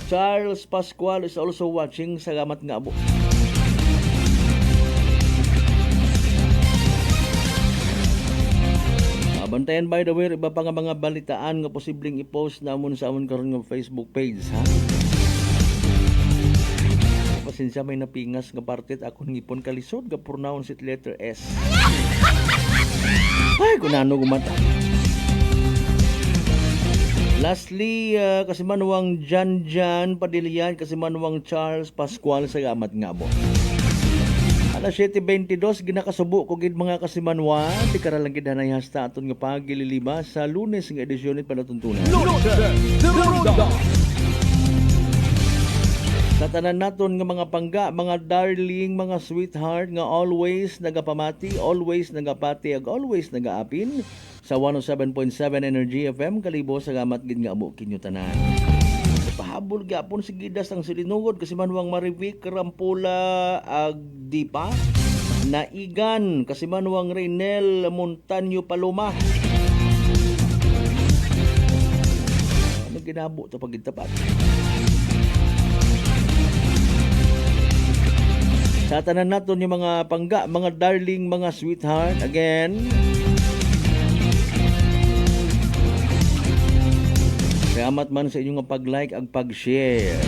Charles Pascual is also watching. Salamat nga abo. Bantayan by the way, iba pa nga mga balitaan nga posibleng i-post namon sa amon karon nga Facebook page ha. Pasensya may napingas nga partit ako ngipon kalisod nga pronounce it letter S. Ay kunano gumata. Lastly, Kasimanwang Jan Padilian, Kasimanwang Charles Pascual, salamat nga abo. Alas 7:22 ginakasubo ko gid mga Kasimanwa, di kara lang gid hanay hasta aton nga pagililiba sa Lunes nga edisyon ni panatuntunan. Sa tanan naton nga mga pangga, mga darling, mga sweetheart nga always nagapamati, always nagapati, ag always nagaapin sa 107.7 Energy FM Kalibo sa gamat gid nga amo kinyo tanan. Pahabol gapon si Gidas ang silinugod kasi manuang Marivic Rampula Agdipa Naigan kasi manuang Reynel Montaño Paloma. Ano ginabo to pagitapat? Sa tanan naton yung mga pangga, mga darling, mga sweetheart, again, salamat man sa inyong pag-like ag pag-share.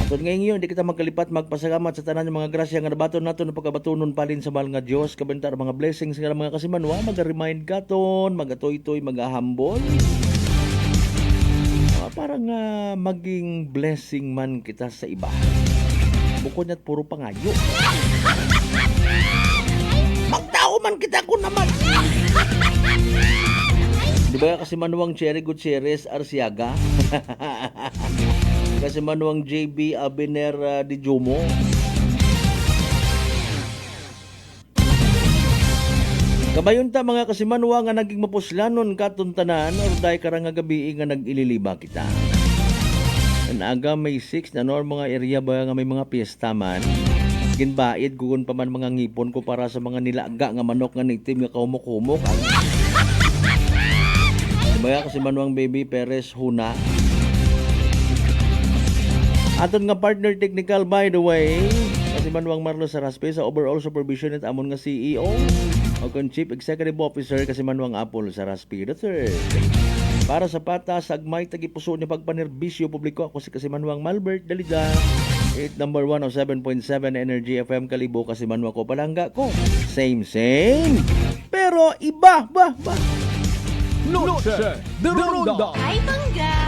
Atod ngayon, hindi kita magkalipat magpasalamat sa tanan ng mga grasya nga nabaton naton ng pagkabatunon palin sa mahal nga Dios, kabentar mga blessings nga mga kasimanwa, mag-remind katon, mag-atoy-toy, mag-ahambol. Parang maging blessing man kita sa iba. Bukod na't puro pangayo. Magtao man kita ko naman. Di ba kasi manuang Cherry Gutierrez Arciaga? Kasi manuang JB Abiner Di Jomo? Kabayon ta mga kasimanwa nga naging mapuslanon katuntanan or dahi karang nga gabi nga nag-ililiba kita. Naga may 6 na mga area ba nga may mga piyesta man. Ginbait gugon pa man mga ngipon ko para sa mga nilaga nga manok nga nagtim nga kaumok-humok. Diba kasi manuang Baby Perez Huna. Aton nga partner technical by the way, kasi manuang Marlo Saraspe sa overall supervision at amon nga CEO o kung Chief Executive Officer kasi manuang Apple Saraspe III. Para sa patas, agmay tagipuso niya pagpanerbisyo publiko ako si kasi manuang Malbert Dalida. 8 number 107.7 Energy FM Kalibo kasi manuang ko palangga ko. Same. Pero iba, ba. Noche de Ronda. Ay, bangga!